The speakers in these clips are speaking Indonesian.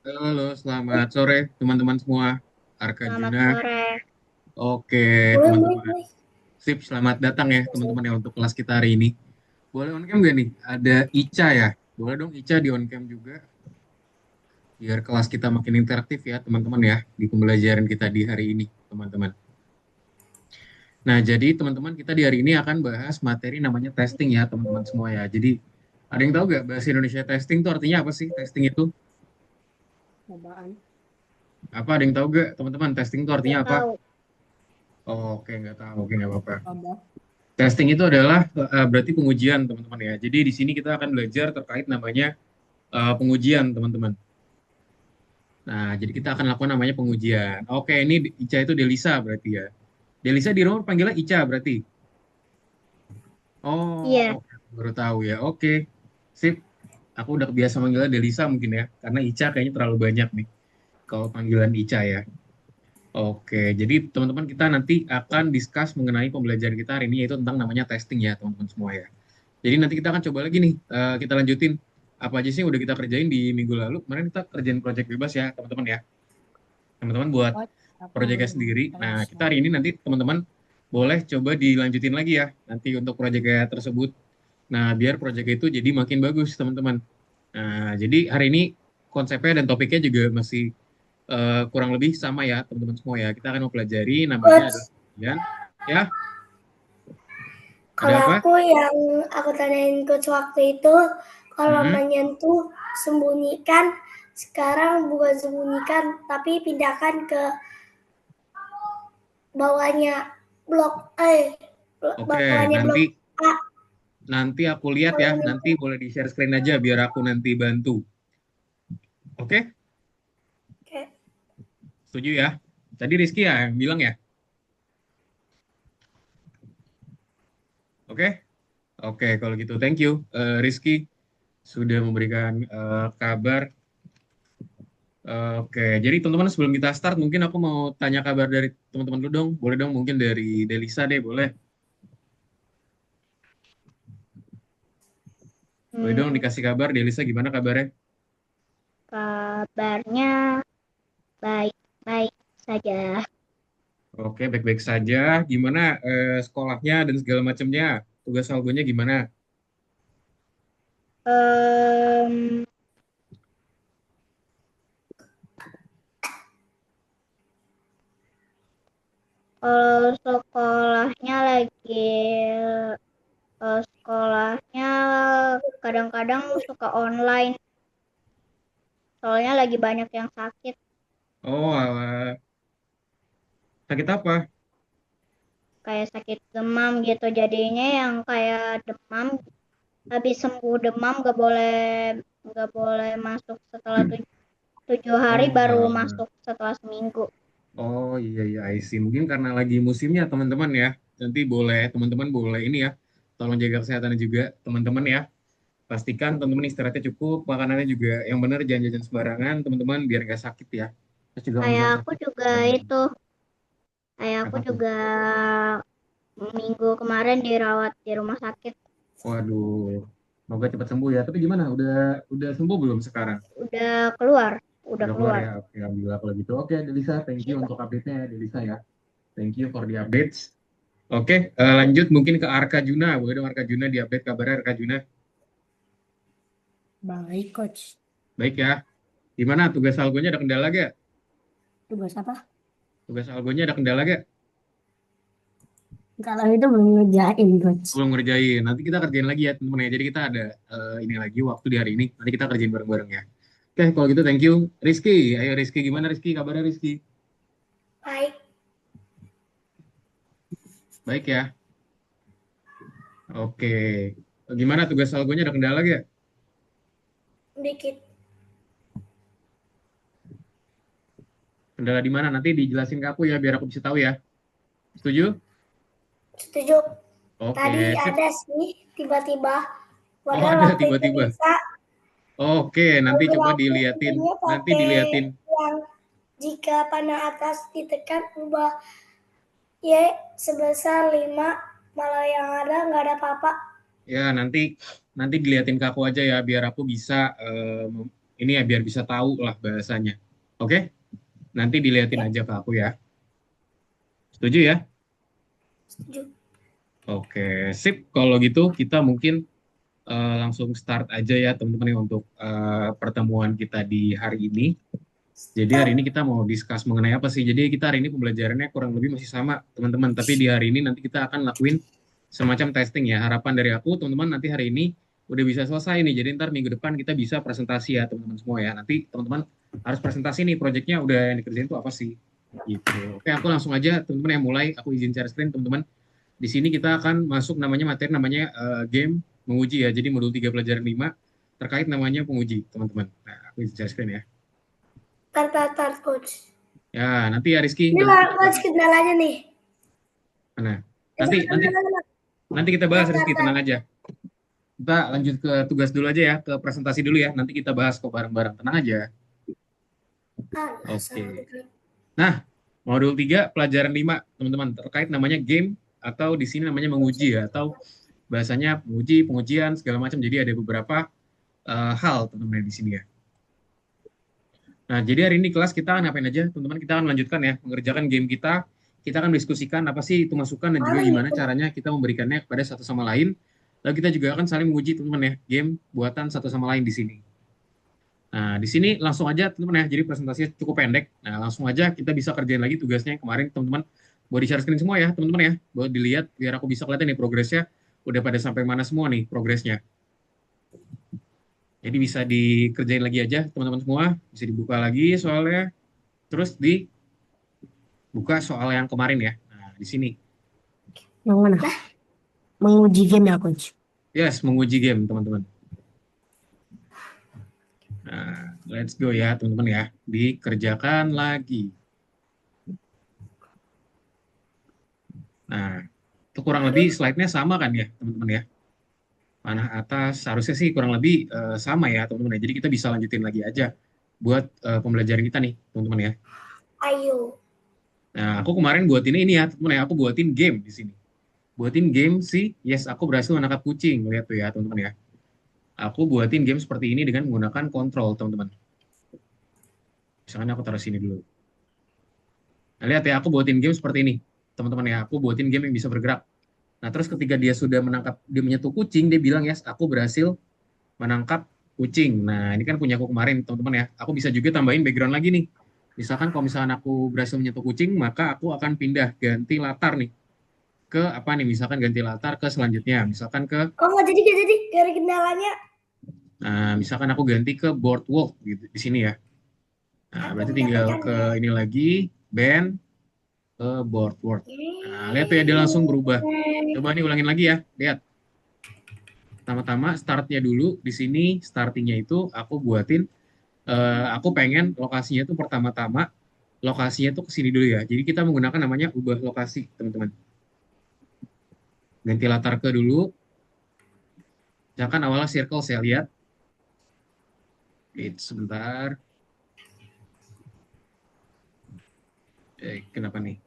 Halo, selamat sore teman-teman semua. Arka Selamat Juna. sore. Oke, Boleh, boleh, teman-teman. boleh. Sip, selamat datang ya teman-teman ya untuk kelas kita hari ini. Boleh on cam gak nih? Ada Ica ya. Boleh dong Ica di on cam juga. Biar kelas kita makin interaktif ya teman-teman ya. Di pembelajaran kita di hari ini teman-teman. Nah, jadi teman-teman kita di hari ini akan bahas materi namanya testing ya teman-teman semua ya. Jadi ada yang tahu gak bahasa Indonesia testing itu artinya apa sih? Testing itu Cobaan. apa? Ada yang tahu gak teman-teman? Testing itu artinya Nggak apa? tahu. Oh, oke, nggak tahu. Oke, nggak apa-apa. Coba. Testing itu adalah berarti pengujian, teman-teman ya. Jadi di sini kita akan belajar terkait namanya pengujian, teman-teman. Nah, jadi kita akan lakukan namanya pengujian. Oke, ini Ica itu Delisa berarti ya. Delisa di rumah panggilnya Ica berarti. Iya. Oh, oke. Baru tahu ya. Oke, sip. Aku udah kebiasa manggilnya Delisa mungkin ya. Karena Ica kayaknya terlalu banyak nih. Kalau panggilan Ica ya. Oke, jadi teman-teman kita nanti akan discuss mengenai pembelajaran kita hari ini yaitu tentang namanya testing ya, teman-teman semua ya. Jadi nanti kita akan coba lagi nih, kita lanjutin apa aja sih yang udah kita kerjain di minggu lalu. Kemarin kita kerjain project bebas ya, teman-teman ya. Teman-teman buat What? Aku projectnya belum sendiri. Nah, kita selesai. hari ini nanti teman-teman boleh coba dilanjutin lagi ya, nanti untuk projectnya tersebut. Nah, biar project itu jadi makin bagus, teman-teman. Nah, jadi hari ini konsepnya dan topiknya juga masih kurang lebih sama ya, teman-teman semua ya. Kita akan mempelajari namanya adalah Coach, kemudian, ya, ada kalau apa? aku yang aku tanyain coach waktu itu, kalau Mm-mm. menyentuh sembunyikan, sekarang bukan sembunyikan, tapi pindahkan ke bawahnya blok, Oke, bawahnya nanti blok A. nanti aku lihat ya. Kalau Nanti boleh di share screen aja biar aku nanti bantu. Oke, kayak setuju ya. Tadi Rizky ya yang bilang ya. Oke, oke kalau gitu thank you Rizky sudah memberikan kabar. Oke, jadi teman-teman sebelum kita start mungkin aku mau tanya kabar dari teman-teman dulu dong. Boleh dong mungkin dari Delisa deh, boleh. Boleh dong Hmm, dikasih kabar Delisa gimana kabarnya? kabarnya baik-baik saja. Oke, baik-baik saja. Gimana sekolahnya dan segala macamnya? Tugas algonya gimana? Em, Kalau sekolahnya sekolahnya kadang-kadang suka online. Soalnya lagi banyak yang sakit. Oh, alah. Sakit apa? Kayak sakit demam gitu. Jadinya yang kayak demam, habis sembuh demam gak boleh masuk setelah 7 hari, Oh, baru alah. masuk setelah seminggu. Oh iya iya I see. Mungkin karena lagi musimnya teman-teman ya. Nanti boleh teman-teman boleh ini ya. Tolong jaga kesehatan juga teman-teman ya. Pastikan teman-teman istirahatnya cukup, makanannya juga yang benar jangan jajan sembarangan teman-teman biar nggak sakit ya. Terus juga kalau Kayak misalnya aku sakit juga jangan itu, kayak aku apa tuh. juga minggu kemarin dirawat di rumah sakit. Waduh. Semoga cepat sembuh ya. Tapi gimana? Udah sembuh belum sekarang? Udah keluar, udah Udah keluar keluar. ya. Oke, alhamdulillah kalau gitu. Oke, Delisa, thank you untuk update-nya ya, Delisa ya. Thank you for the updates. Oke, lanjut mungkin ke Arka Juna. Boleh dong Arka Juna di-update kabarnya Arka Juna. baik, coach. Baik ya. Gimana tugas algonya ada kendala gak? Tugas apa? Tugas algonya ada kendala gak? Kalau itu belum ngerjain, coach. Belum ngerjain. Nanti kita kerjain lagi ya teman-teman ya. Jadi kita ada ini lagi waktu di hari ini. Nanti kita kerjain bareng-bareng ya. Oke, kalau gitu thank you. Rizky, ayo Rizky gimana Rizky? Kabarnya Rizky? Baik, Baik ya. Oke. Gimana tugas algonya ada kendala gak? dikit. Kendala di mana? Nanti dijelasin ke aku ya biar aku bisa tahu ya. Setuju? Setuju. Tadi Oke, sip. ada sih tiba-tiba, Oh, padahal ada waktu itu tiba-tiba. bisa. Oke, nanti coba Beberapa diliatin. itunya Nanti pakai diliatin. yang jika panah atas ditekan ubah Y sebesar 5, malah yang ada nggak ada apa-apa. Ya, nanti nanti diliatin ke aku aja ya biar aku bisa Ini ya biar bisa tahu lah bahasanya. Oke? Nanti dilihatin Ya, aja ke aku ya. Setuju ya? setuju. Oke, sip. Kalau gitu kita mungkin langsung start aja ya teman-teman ya untuk pertemuan kita di hari ini. Jadi hari Start. ini kita mau discuss mengenai apa sih? Jadi kita hari ini pembelajarannya kurang lebih masih sama teman-teman. Tapi di hari ini nanti kita akan lakuin semacam testing ya. Harapan dari aku teman-teman nanti hari ini udah bisa selesai nih. Jadi ntar minggu depan kita bisa presentasi ya teman-teman semua ya. Nanti teman-teman harus presentasi nih proyeknya udah yang dikerjain itu apa sih? Gitu. Oke, aku langsung aja teman-teman yang mulai. Aku izin share screen teman-teman. Di sini kita akan masuk namanya materi namanya game menguji ya. Jadi modul 3 pelajaran 5 terkait namanya penguji teman-teman. Nah, aku izin share screen ya. Tar, coach. Ya, nanti ya Rizky, Ini nanti kita coach bahas. kendalanya nih. Nah, Eh, nanti jangan, nanti jangan, jangan. nanti kita bahas Tar, Rizky, tar. tenang aja. Kita lanjut ke tugas dulu aja ya, ke presentasi dulu ya. Nanti kita bahas kok bareng-bareng, tenang aja. Salah Oke. diklik. Nah, modul 3 pelajaran 5 teman-teman, terkait namanya game atau di sini namanya menguji ya, atau bahasanya penguji, pengujian segala macam. Jadi ada beberapa hal teman-teman di sini ya. Nah, jadi hari ini kelas kita ngapain aja, teman-teman? Kita akan lanjutkan ya, mengerjakan game kita. Kita akan diskusikan apa sih itu masukan dan juga Mana gimana itu? caranya kita memberikannya kepada satu sama lain. Lalu kita juga akan saling menguji teman-teman ya, game buatan satu sama lain di sini. Nah, di sini langsung aja teman-teman ya, jadi presentasinya cukup pendek. Nah, langsung aja kita bisa kerjain lagi tugasnya yang kemarin teman-teman. Buat di share screen semua ya, teman-teman ya. Buat dilihat, biar aku bisa kelihatan nih progresnya. Udah pada sampai mana semua nih progresnya. Jadi bisa dikerjain lagi aja teman-teman semua. Bisa dibuka lagi soalnya. Terus dibuka soal yang kemarin ya. Nah, di sini. Yang mana? Menguji game ya, Coach. Yes, menguji game teman-teman. Nah, let's go ya teman-teman ya. Dikerjakan lagi. Nah, itu kurang lebih slide-nya sama kan ya teman-teman ya. Panah atas harusnya sih kurang lebih sama ya teman-teman ya. Jadi kita bisa lanjutin lagi aja buat pembelajaran kita nih teman-teman ya. Ayo. Nah, aku kemarin buatin ini ya teman-teman ya. Aku buatin game di sini. Buatin game sih. Yes, aku berhasil menangkap kucing. Lihat tuh ya teman-teman ya. Aku buatin game seperti ini dengan menggunakan kontrol teman-teman. Misalnya aku taruh sini dulu. Nah, lihat ya, aku buatin game seperti ini. Teman-teman ya, aku buatin game yang bisa bergerak. Nah, terus ketika dia sudah menangkap, dia menyentuh kucing, dia bilang, yes, aku berhasil menangkap kucing. Nah, ini kan punya aku kemarin, teman-teman ya. Aku bisa juga tambahin background lagi nih. Misalkan kalau misalkan aku berhasil menyentuh kucing, maka aku akan pindah ganti latar nih. Ke apa nih? Misalkan ganti latar ke selanjutnya. Misalkan ke, Kok nggak jadi, nggak jadi? Gara kendalanya. nah, misalkan aku ganti ke boardwalk gitu di sini ya. Nah, Aku berarti tinggal ke mendapatkannya. ini lagi, band ke boardwalk. Nah, lihat tuh ya, dia langsung berubah. Coba nih ulangin lagi ya. Lihat. Pertama-tama startnya dulu di sini startingnya itu aku buatin aku pengen lokasinya itu pertama-tama lokasinya itu ke sini dulu ya. Jadi kita menggunakan namanya ubah lokasi, teman-teman. Ganti latar ke dulu. Misalkan awalnya circle saya lihat. Wait, sebentar. Kenapa nih?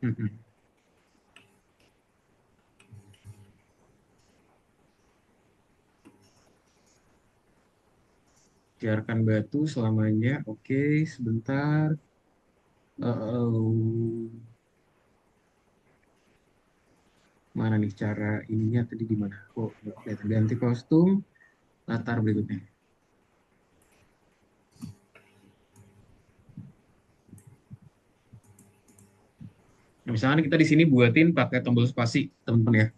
Biarkan batu selamanya. Oke, sebentar. Uh, Mana nih cara ininya tadi di mana? Oh, lihat ganti kostum latar berikutnya. Nah, misalnya kita di sini buatin pakai tombol spasi, teman-teman ya.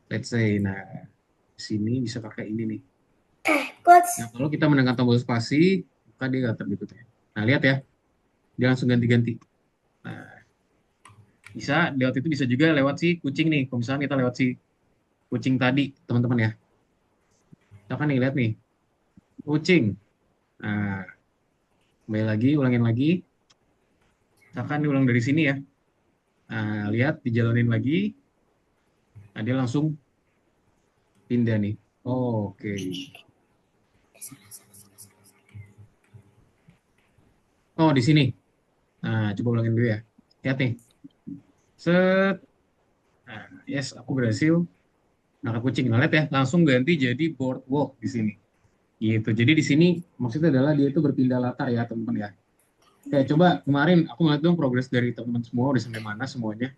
Let's say, nah, di sini bisa pakai ini nih. Coach. Nah, kalau kita menekan tombol spasi, maka dia latar berikutnya. Nah, lihat ya, dia langsung ganti-ganti. Nah, bisa lewat itu bisa juga lewat si kucing nih. Kalau misalnya kita lewat si kucing tadi, teman-teman ya. Kita kan nih, lihat nih, kucing. Nah, kembali lagi, ulangin lagi. Misalkan diulang dari sini ya. Nah, lihat, dijalanin lagi. Nah, dia langsung pindah nih. Oke. Oh, di sini. Nah, coba ulangin dulu ya. Lihat nih. Set. Nah, yes, aku berhasil nangkap kucing. Nah, lihat ya, langsung ganti jadi boardwalk di sini. Gitu. Jadi di sini maksudnya adalah dia itu berpindah latar ya teman-teman ya. Oke, coba kemarin aku ngeliat dong progres dari teman-teman semua udah sampai mana semuanya.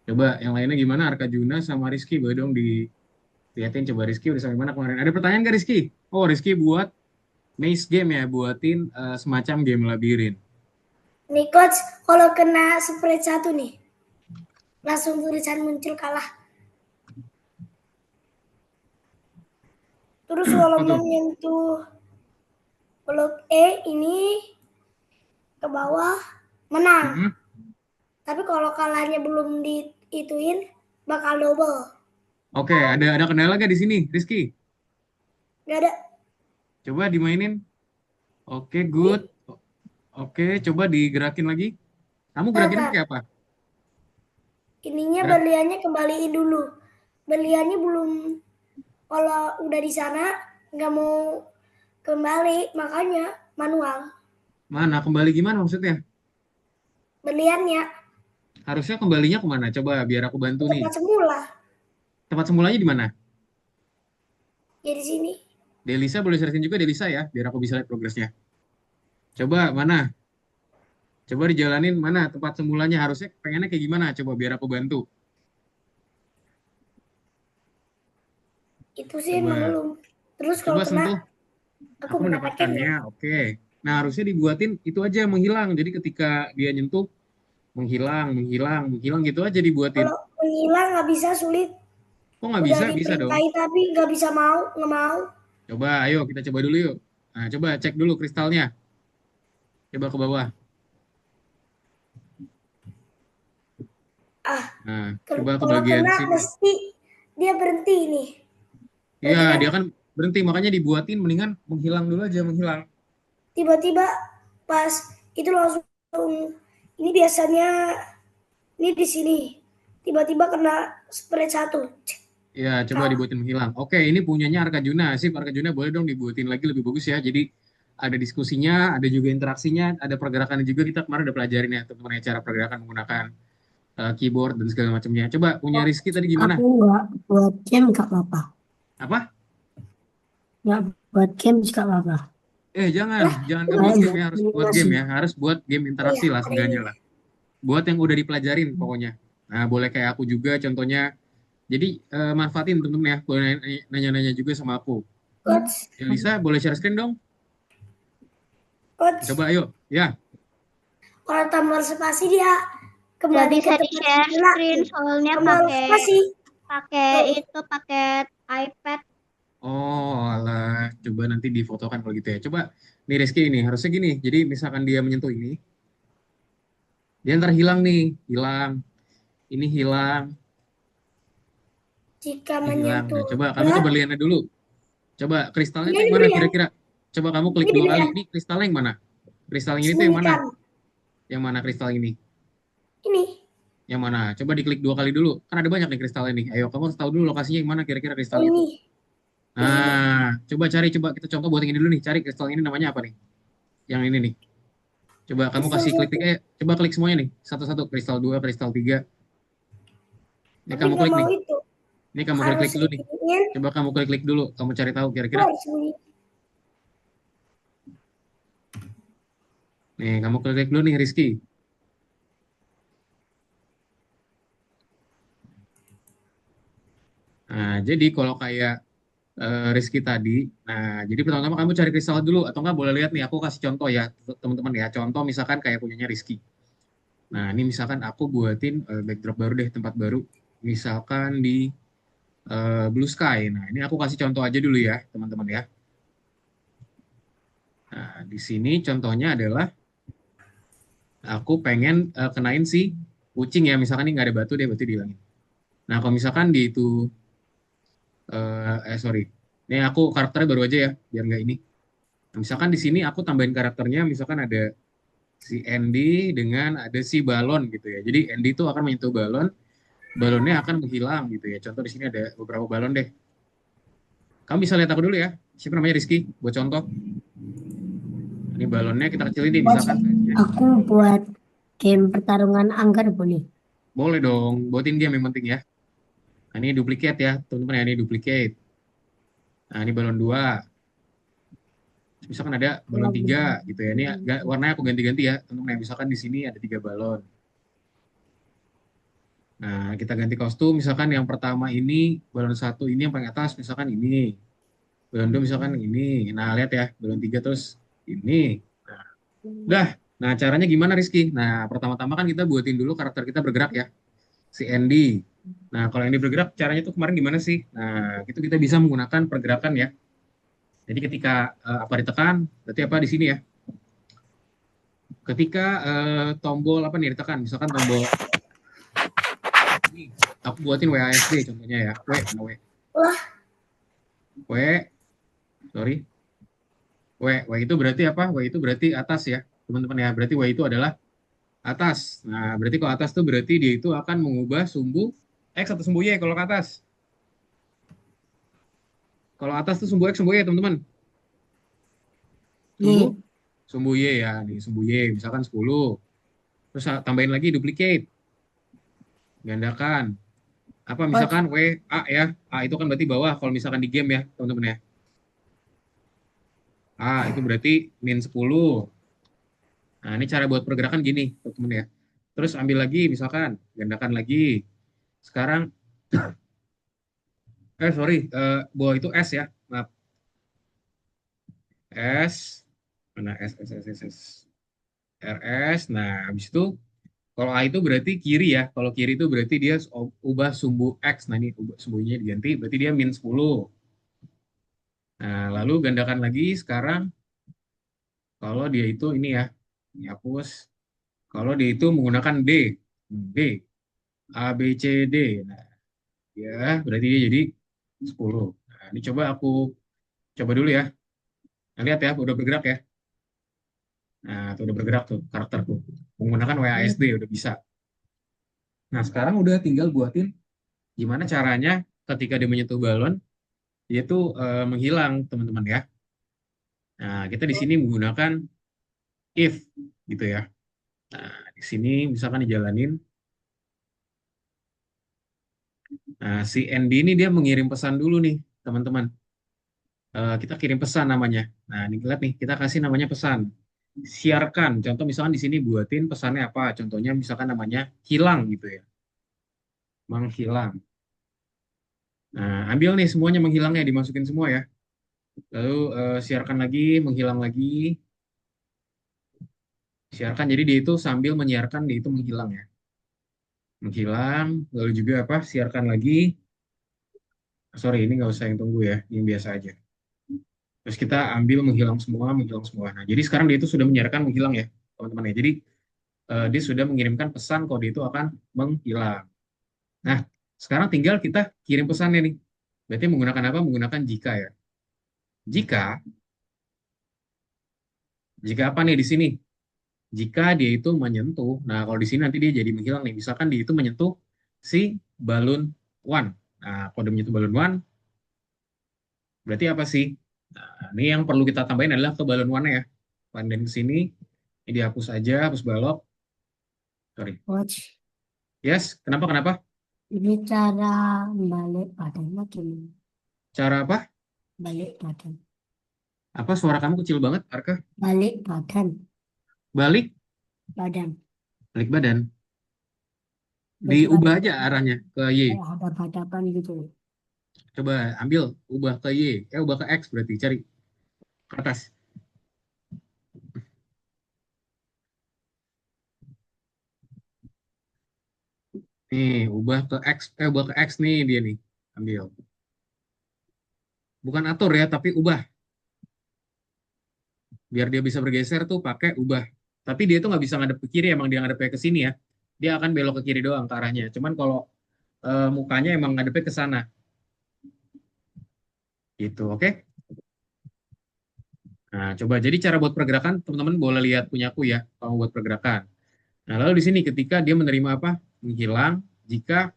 Coba yang lainnya gimana? Arka Juna sama Rizky boleh dong dilihatin coba Rizky udah sampai mana kemarin. Ada pertanyaan nggak Rizky? Oh, Rizky buat maze game ya, buatin semacam game labirin. Nih coach, kalau kena spread 1 nih, langsung tulisan muncul kalah. Terus kalau Apa tuh? menyentuh blok E ini ke bawah menang. Hmm. Tapi kalau kalahnya belum diituin bakal double. Oke, ada kendala nggak di sini, Rizky? Gak ada. Coba dimainin. Oke, Ini, good. Oke, coba digerakin lagi. Kamu gerakin tar. pakai apa? Ininya Gerak. berliannya kembaliin dulu. Berliannya belum, kalau udah di sana nggak mau kembali, makanya manual. Mana? Kembali gimana maksudnya? Berliannya Harusnya kembalinya kemana? Coba biar aku bantu ke nih. tempat semula. Tempat semulanya di mana? Ya di sini. Delisa boleh sharing juga Delisa ya, biar aku bisa lihat progresnya. Coba mana? Coba dijalanin mana tempat semulanya harusnya pengennya kayak gimana? Coba biar aku bantu. Itu sih emang Coba belum. Terus kalau coba kena, sentuh. aku Aku mendapatkannya. mendapatkannya. Oke. Nah, harusnya dibuatin itu aja menghilang. Jadi ketika dia nyentuh menghilang, menghilang, menghilang gitu aja dibuatin. Kalau menghilang nggak bisa, sulit. Kok nggak Udah bisa? Bisa dong. diperintahin tapi nggak bisa, nggak mau. Coba, ayo kita coba dulu yuk. Nah, coba cek dulu kristalnya. Coba ke bawah. Ah, Nah, coba ke kalau bagian kena sini. mesti dia berhenti nih. Iya, Berarti kan dia kan berhenti, makanya dibuatin mendingan menghilang dulu aja, menghilang. tiba-tiba pas itu langsung, ini biasanya ini di sini. Tiba-tiba kena spread 1. Ya, coba Kalah. dibuatin menghilang. Oke, ini punyanya Arkajuna. Sip, Arkajuna boleh dong dibuatin lagi lebih bagus ya. Jadi ada diskusinya, ada juga interaksinya, ada pergerakannya juga. Kita kemarin udah pelajarin ya, teman-teman, ya, cara pergerakan menggunakan keyboard dan segala macamnya. Coba punya Rizky tadi gimana? Aku nggak buat game nggak apa-apa. Apa? Nggak buat game juga apa-apa. Jangan nggak Saya buat game buat ya, harus buat animasi. game ya. Harus buat game Oh ya, interaksi lah, ada seenggaknya ini. lah. Buat yang udah dipelajarin pokoknya. Nah, boleh kayak aku juga contohnya. Jadi manfaatin temen-temen ya, boleh nanya-nanya juga sama aku. Coach, Elisa, boleh share screen dong? coach, Coba ayo. Ya, kalau tambah spasi dia Nggak kembali ke bisa tempat di-share semula. screen soalnya Tambah pakai spasi. pakai Tuh, itu pakai iPad. oh alah, coba nanti difotokan kalau gitu ya. Coba nih Rizky ini, harusnya gini. Jadi misalkan dia menyentuh ini, dia ntar hilang nih, hilang. jika Ini hilang. Nah, menyentuh coba kamu ke berat, berliannya dulu. Coba kristalnya tuh ini yang mana berlian. kira-kira? Coba kamu klik Ini 2 kali. berlian. Ini kristalnya yang mana? Kristal yang ini tuh yang mana? Sembunyikan. Yang mana kristal ini? Ini. Yang mana? Coba diklik 2 kali dulu. Kan ada banyak nih kristal ini. Ayo, kamu harus tahu dulu lokasinya yang mana kira-kira kristal Oh itu. ini. Di sini. Nah, coba kita contoh buat yang ini dulu nih. Cari kristal ini namanya apa nih? Yang ini nih. Coba kamu Kristal kasih klik, 1. coba klik semuanya nih. Satu-satu, kristal 2, kristal 3. Ini Tapi kamu nggak klik mau nih. itu. Ini kamu Harus klik-klik dulu nih. diinin. Coba kamu klik-klik dulu. Kamu cari tahu Itu kira-kira. harus sembunyi. Nih, kamu klik-klik dulu nih, Rizky. Nah, jadi kalau kayak Rizky tadi, nah, jadi pertama-tama kamu cari kristal dulu. Atau enggak boleh lihat nih, aku kasih contoh ya, teman-teman ya. Contoh misalkan kayak punyanya Rizky. Nah, ini misalkan aku buatin backdrop baru deh, tempat baru. Misalkan di Blue Sky. Nah, ini aku kasih contoh aja dulu ya, teman-teman ya. Nah, di sini contohnya adalah aku pengen kenain si kucing ya. Misalkan ini nggak ada batu deh, berarti dihilangin. Nah, kalau misalkan di itu, sorry. Ini aku karakternya baru aja ya, biar nggak ini. Nah, misalkan di sini aku tambahin karakternya, misalkan ada si Andy dengan ada si balon gitu ya. Jadi Andy itu akan menyentuh balon, balonnya akan menghilang gitu ya. Contoh di sini ada beberapa balon deh. Kamu bisa lihat aku dulu ya. Siapa namanya Rizky? Buat contoh. Ini balonnya kita kecilin nih, Coach, misalkan size-nya. aku buat game pertarungan anggar boleh. Boleh dong, buatin game yang penting ya. Nah, ini duplicate ya, teman-teman ya, ini duplicate. Nah, ini balon 2. Misalkan ada balon Lagi. 3 gitu ya. Ini warnanya aku ganti-ganti ya, teman-teman ya. Misalkan di sini ada 3 balon. Nah, kita ganti kostum. Misalkan yang pertama ini, balon 1 ini yang paling atas, misalkan ini. Balon 2 misalkan ini. Nah, lihat ya, balon 3 terus ini. Nah, udah. Nah, caranya gimana Rizky? Nah, pertama-tama kan kita buatin dulu karakter kita bergerak ya. Si Andy. Nah, kalau Andy bergerak, caranya tuh kemarin gimana sih? Nah, itu kita bisa menggunakan pergerakan ya. Jadi ketika apa ditekan, berarti apa di sini ya? Ketika tombol apa nih ditekan, misalkan tombol ini, aku buatin WASD contohnya ya. Mana W? Wah, W, sorry. W itu berarti apa? W itu berarti atas ya, teman-teman ya. Berarti W itu adalah atas. Nah, berarti kalau atas tuh berarti dia itu akan mengubah sumbu X atau sumbu Y kalau ke atas. Kalau atas tuh sumbu X, sumbu Y, teman-teman. Sumbu, Ye. sumbu Y ya, nih sumbu Y, misalkan 10. Terus tambahin lagi duplicate, gandakan. Apa Coach, misalkan W, A ya. A itu kan berarti bawah kalau misalkan di game ya, teman-teman ya. A itu berarti min 10. Nah, ini cara buat pergerakan gini, teman-teman ya. Terus ambil lagi, misalkan, gandakan lagi. Sekarang, sorry, bawah itu S ya. Maaf, S, mana S. RS. Nah, habis itu, kalau A itu berarti kiri ya. Kalau kiri itu berarti dia ubah sumbu X. Nah, ini sumbunya diganti, berarti dia min 10. Nah, lalu gandakan lagi sekarang, kalau dia itu ini ya, ini hapus. Kalau dia itu menggunakan D. D. A, B, C, D. Nah, ya, berarti dia jadi 10. Nah, ini coba aku coba dulu ya. Nah, lihat ya, udah bergerak ya. Nah, tuh udah bergerak tuh karakter tuh. Menggunakan WASD udah bisa. Nah, sekarang udah tinggal buatin gimana caranya ketika dia menyentuh balon, dia tuh menghilang, teman-teman ya. Nah, kita di sini menggunakan if gitu ya. Nah, di sini misalkan dijalanin. Nah, si Andy ini dia mengirim pesan dulu nih, teman-teman. Kita kirim pesan namanya. Nah, ini lihat nih, kita kasih namanya pesan. Siarkan. Contoh misalkan di sini buatin pesannya apa? Contohnya misalkan namanya hilang gitu ya. Menghilang. Nah, ambil nih semuanya menghilangnya, dimasukin semua ya. Lalu siarkan lagi, menghilang lagi. Siarkan, jadi dia itu sambil menyiarkan, dia itu menghilang ya. Menghilang, lalu juga apa? Siarkan lagi. Sorry, ini nggak usah yang tunggu ya, yang biasa aja. Terus kita ambil menghilang semua, menghilang semua. Nah, jadi sekarang dia itu sudah menyiarkan menghilang ya, teman-teman ya. Jadi dia sudah mengirimkan pesan kalau dia itu akan menghilang. Nah, sekarang tinggal kita kirim pesannya nih. Berarti menggunakan apa? Menggunakan jika ya. Jika, jika apa nih di sini? Jika dia itu menyentuh, nah kalau di sini nanti dia jadi menghilang nih. Misalkan dia itu menyentuh si balon one. Nah, kalau dia menyentuh balon one, berarti apa sih? Nah, ini yang perlu kita tambahin adalah ke balon one ya. Pandan ke sini, ini dihapus aja, hapus balok. Sorry. coach, Yes, kenapa? ini cara balik badannya gimana? Cara apa? Balik badan. Apa suara kamu kecil banget, Arka? Balik badan. Balik, Badan. balik badan. Jadi Diubah aja arahnya ke Y. kayak hadap-hadapan gitu. Coba ambil, ubah ke Y. Ubah ke X berarti, cari ke atas. Nih, ubah ke X nih dia nih. Ambil. Bukan atur ya, tapi ubah. Biar dia bisa bergeser tuh pakai ubah. Tapi dia tuh nggak bisa ngadep ke kiri, emang dia ngadepnya ke sini ya. Dia akan belok ke kiri doang ke arahnya. Cuman kalau mukanya emang ngadepnya ke sana. Gitu, oke? Nah, coba jadi cara buat pergerakan, teman-teman boleh lihat punya aku ya, kalau buat pergerakan. Nah, lalu di sini ketika dia menerima apa? Menghilang jika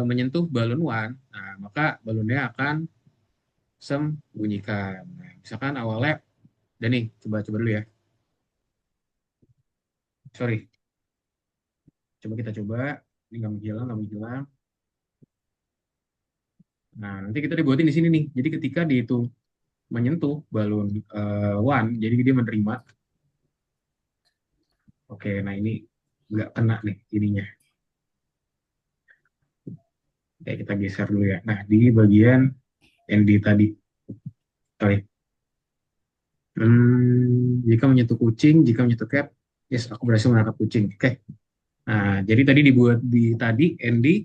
menyentuh balon one, nah, maka balonnya akan sembunyikan. Nah, misalkan awalnya, dan nih, coba dulu ya. Sorry, coba kita coba. Ini nggak menghilang, nggak menghilang. Nah, nanti kita dibuatin di sini nih. Jadi ketika dia itu menyentuh balon one, jadi dia menerima. Oke, nah ini nggak kena nih ininya. Oke, kita geser dulu ya. Nah, di bagian ND tadi. Sorry. Jika menyentuh kucing, jika menyentuh cat, yes, aku berhasil menangkap kucing. Oke. Nah, jadi tadi dibuat di tadi ND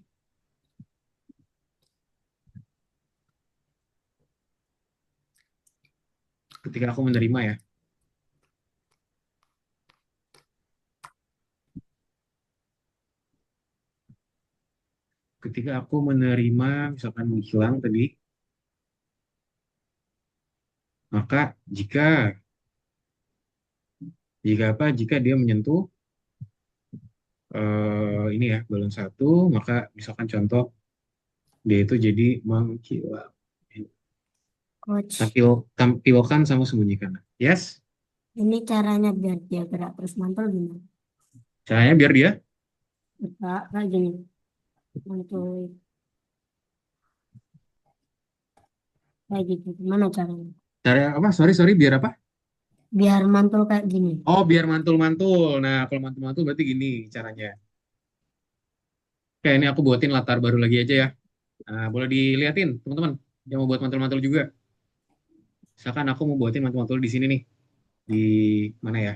ketika aku menerima ya. Ketika aku menerima, misalkan menghilang tadi, maka jika jika apa? Jika dia menyentuh ini ya balon satu, maka misalkan contoh dia itu jadi menghilang. Coach, Tampilkan sama sembunyikan. Yes, ini caranya biar dia gerak terus mantul gimana? caranya biar dia Gerak kayak gini, mantul kayak gitu. Gimana caranya? cara apa? Sorry, biar apa? Biar mantul kayak gini. Oh, biar mantul-mantul. Nah, kalau mantul-mantul berarti gini caranya. Oke, ini aku buatin latar baru lagi aja ya. Nah, boleh dilihatin, teman-teman, yang mau buat mantul-mantul juga. Misalkan aku mau buatin mantul-mantul di sini nih. Di mana ya?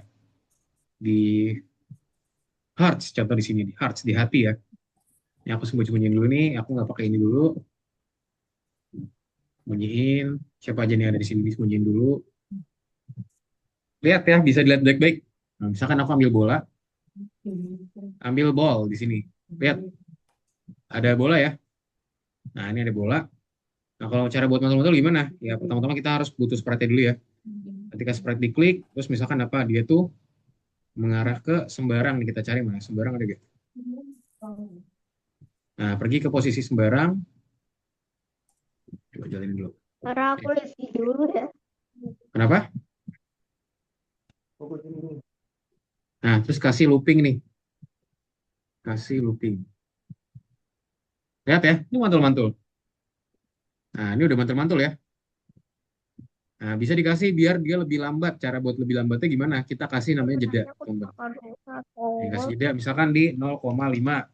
Di hearts, contoh di sini. Di hearts, di hati ya. Ini aku sembunyi-sembunyiin dulu nih. Aku nggak pakai ini dulu. Sembunyiin. Siapa aja nih yang ada di sini, disembunyiin dulu. Lihat ya, bisa dilihat baik-baik. Nah, misalkan aku ambil bola, ambil ball di sini. Lihat, ada bola ya. Nah, ini ada bola. Nah, kalau cara buat mantul-mantul gimana? Ya, pertama-tama kita harus butuh sprite dulu ya. Ketika sprite diklik, terus misalkan apa? Dia tuh mengarah ke sembarang nih, kita cari mana? Sembarang ada gak? Nah, pergi ke posisi sembarang. Coba jalanin dulu. Karena aku review dulu ya. Kenapa? Nah, terus kasih looping nih. Kasih looping. Lihat ya, ini mantul-mantul. Nah, ini udah mantul-mantul ya. Nah, bisa dikasih biar dia lebih lambat. Cara buat lebih lambatnya gimana? Kita kasih namanya jeda, Sebenarnya aku teman-teman. bakal dulu Dikasih jeda, misalkan di 0,5.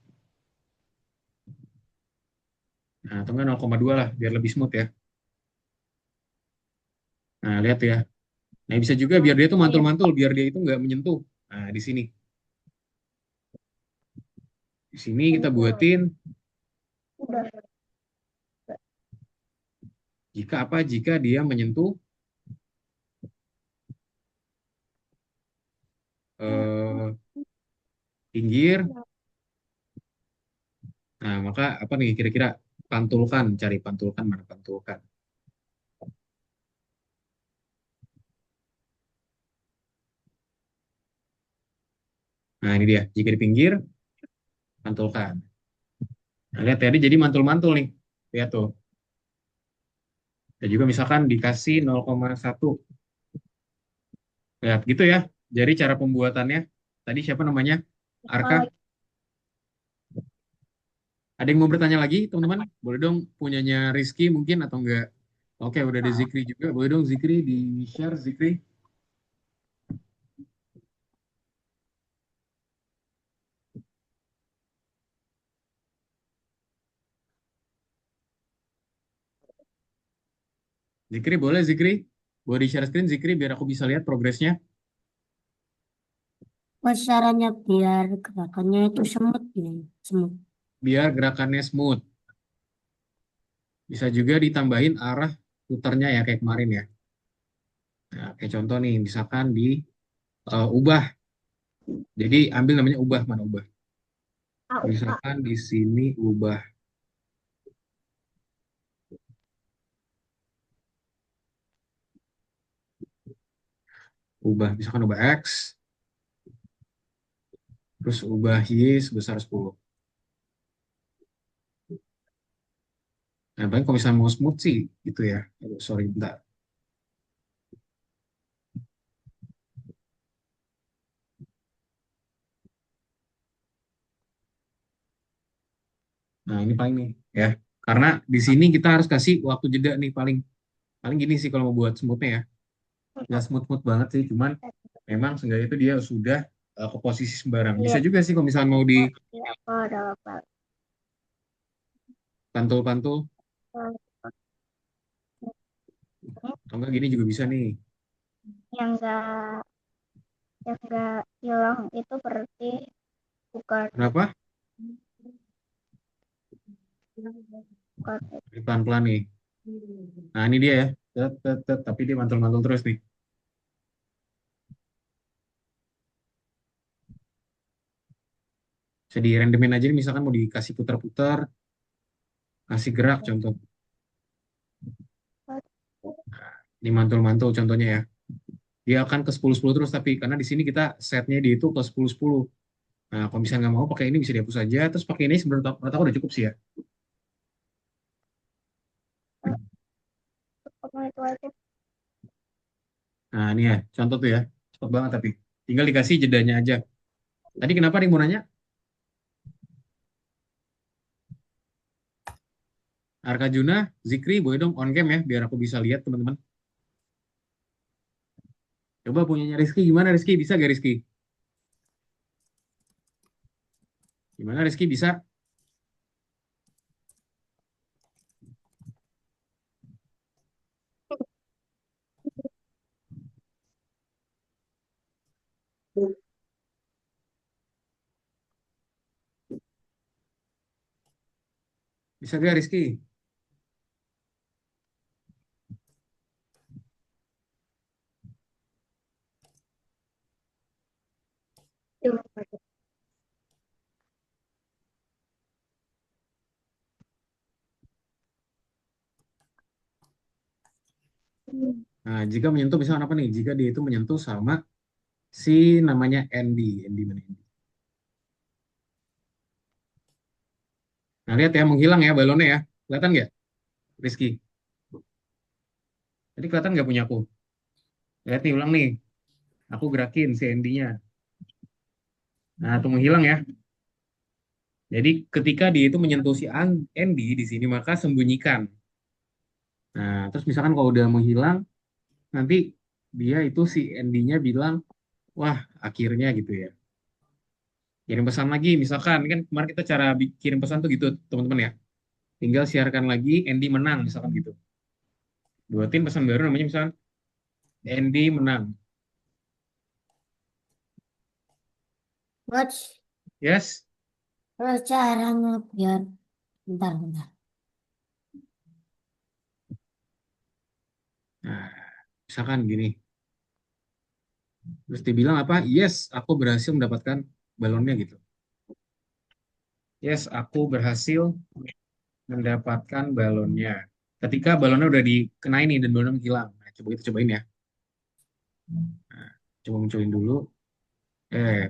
Nah, atau enggak 0,2 lah, biar lebih smooth ya. Nah, lihat ya. Nah, bisa juga biar dia tuh mantul-mantul, biar dia itu nggak menyentuh. Nah, di sini. Di sini kita buatin udah jika apa? Jika dia menyentuh eh, pinggir. Nah, maka apa nih kira-kira pantulkan, cari pantulkan mana pantulkan. Nah, ini dia. Jika di pinggir, pantulkan. Nah, lihat tadi jadi mantul-mantul nih. Lihat tuh. Dan juga misalkan dikasih 0,1. Lihat gitu ya. Jadi cara pembuatannya. Tadi siapa namanya? Arka. lagi. Ada yang mau bertanya lagi, teman-teman? Boleh dong punyanya Rizky mungkin atau enggak? Oke, udah ada Zikri juga. Boleh dong Zikri di-share, Zikri. Zikri boleh, Zikri? Boleh di-share screen, Zikri, biar aku bisa lihat progresnya. Coach, caranya biar gerakannya itu semut gini. Semut. Biar gerakannya smooth. Bisa juga ditambahin arah putarnya ya, kayak kemarin ya. Nah, kayak contoh nih, misalkan di ubah. Jadi ambil namanya ubah, mana ubah? Kak. Misalkan di sini ubah. misalkan ubah X, terus ubah Y sebesar 10. Nah, paling kalau misalnya mau smooth sih, gitu ya. Aduh, sorry, bentar. Nah, ini paling nih, ya. Karena di sini kita harus kasih waktu jeda nih, paling paling gini sih kalau mau buat smoothnya ya. Nggak smooth-smooth banget sih, cuman memang seenggaknya itu dia sudah ke posisi sembarang. Bisa Lihat, juga sih kalau misalnya mau aku ada apa? dipantul-pantul, atau enggak gini juga bisa nih. Yang enggak hilang itu berarti bukan Kenapa? bukan Ini pelan-pelan nih. Nah, ini dia ya. Tet, tet, tet. Tapi dia mantul-mantul terus nih. Bisa di randomin aja nih, misalkan mau dikasih putar-putar, kasih gerak contoh. Ini mantul-mantul contohnya ya. Dia akan ke 10-10 terus, tapi karena di sini kita setnya di itu ke 10-10. Nah, kalau misalnya nggak mau pakai ini bisa dihapus aja, terus pakai ini sebenarnya menurut aku udah cukup sih ya. apa itu aja. Nah, ini ya, contoh tuh ya. Cepet banget tapi. Tinggal dikasih jedanya aja. Tadi kenapa nih mau nanya? Arkajuna, Zikri, boleh dong on cam ya, biar aku bisa lihat teman-teman. Coba punyanya Rizky, gimana Rizky? Bisa gak Rizky? Gimana Rizky, bisa? Bisa gak Rizky? Nah, jika menyentuh misalkan apa nih? Jika dia itu menyentuh sama si namanya Andy. Andy mana Andy? Nah, lihat ya, menghilang ya balonnya ya. Kelihatan nggak, Rizky? Tadi kelihatan nggak punya aku? Lihat nih, ulang nih. Aku gerakin si Andy-nya. Nah, itu menghilang ya. Jadi ketika dia itu menyentuh si Andy di sini, maka sembunyikan. Nah, terus misalkan kalau udah menghilang, nanti dia itu si Andy-nya bilang, wah, akhirnya gitu ya. Kirim pesan lagi, misalkan kan kemarin kita cara kirim pesan tuh gitu, teman-teman ya. Tinggal siarkan lagi, Andy menang, misalkan gitu. Buatin pesan baru namanya misalkan Andy menang. Coach, Yes. terus caranya biar bentar bentar. Nah, misalkan gini. Terus dibilang apa? Yes, aku berhasil mendapatkan balonnya gitu. Yes, aku berhasil mendapatkan balonnya. Ketika balonnya udah dikenain nih dan balonnya menghilang. Nah, coba kita cobain ya. Nah, coba munculin dulu.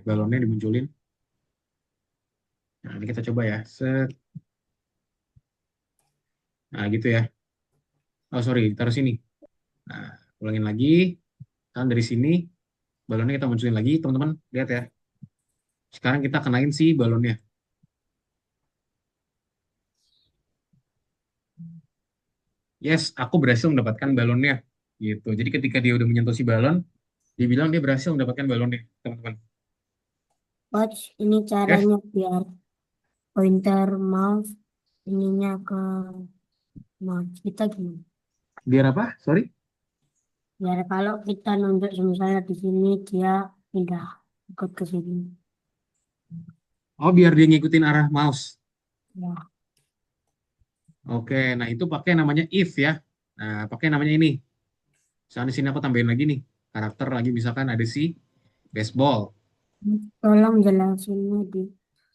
Balonnya dimunculin. Nah, ini kita coba ya. Set. Nah, gitu ya. Oh, sorry, taruh sini. Nah, ulangin lagi. Kan dari sini, balonnya kita munculin lagi, teman-teman. Lihat ya. Sekarang kita kenain si balonnya. Yes, aku berhasil mendapatkan balonnya. Gitu. Jadi ketika dia udah menyentuh si balon, dia bilang dia berhasil mendapatkan balonnya, teman-teman. Coach, ini Yes, caranya biar pointer mouse ininya ke mouse kita gimana? biar apa? Sorry. Biar kalau kita nunjuk misalnya di sini dia pindah ikut ke sini. Oh, biar dia ngikutin arah mouse. Ya, Oke, nah itu pakai namanya if ya. Nah, pakai namanya ini. Misalnya di sini aku tambahin lagi nih. Karakter lagi misalkan ada si baseball. tolong jelasinnya di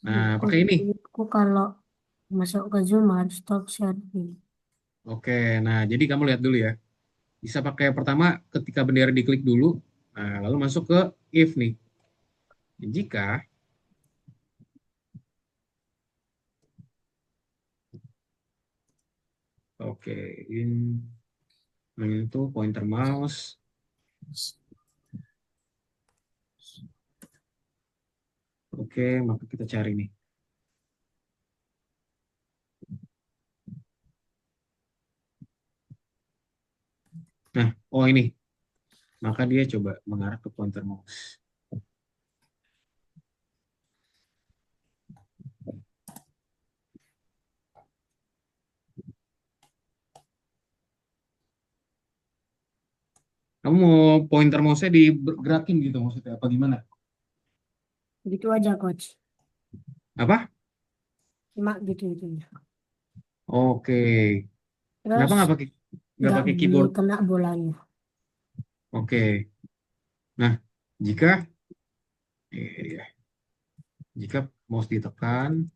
Nah, buku. pakai ini. Buku kalau masuk ke Zoom harus stop sharing. Oke, nah jadi kamu lihat dulu ya. Bisa pakai pertama ketika bendera diklik dulu. Nah, lalu masuk ke if nih. Jika, oke, itu pointer mouse. Oke, maka kita cari nih. Nah, oh ini. Maka dia coba mengarah ke pointer mouse. Kamu mau pointer mouse-nya digerakin gitu maksudnya apa gimana? Gitu aja, Coach. Apa? Cuma gitu. Oke. Kenapa Terus nggak nggak pakai boleh keyboard? kena bolanya. Oke. Nah, jika ya, jika mouse ditekan,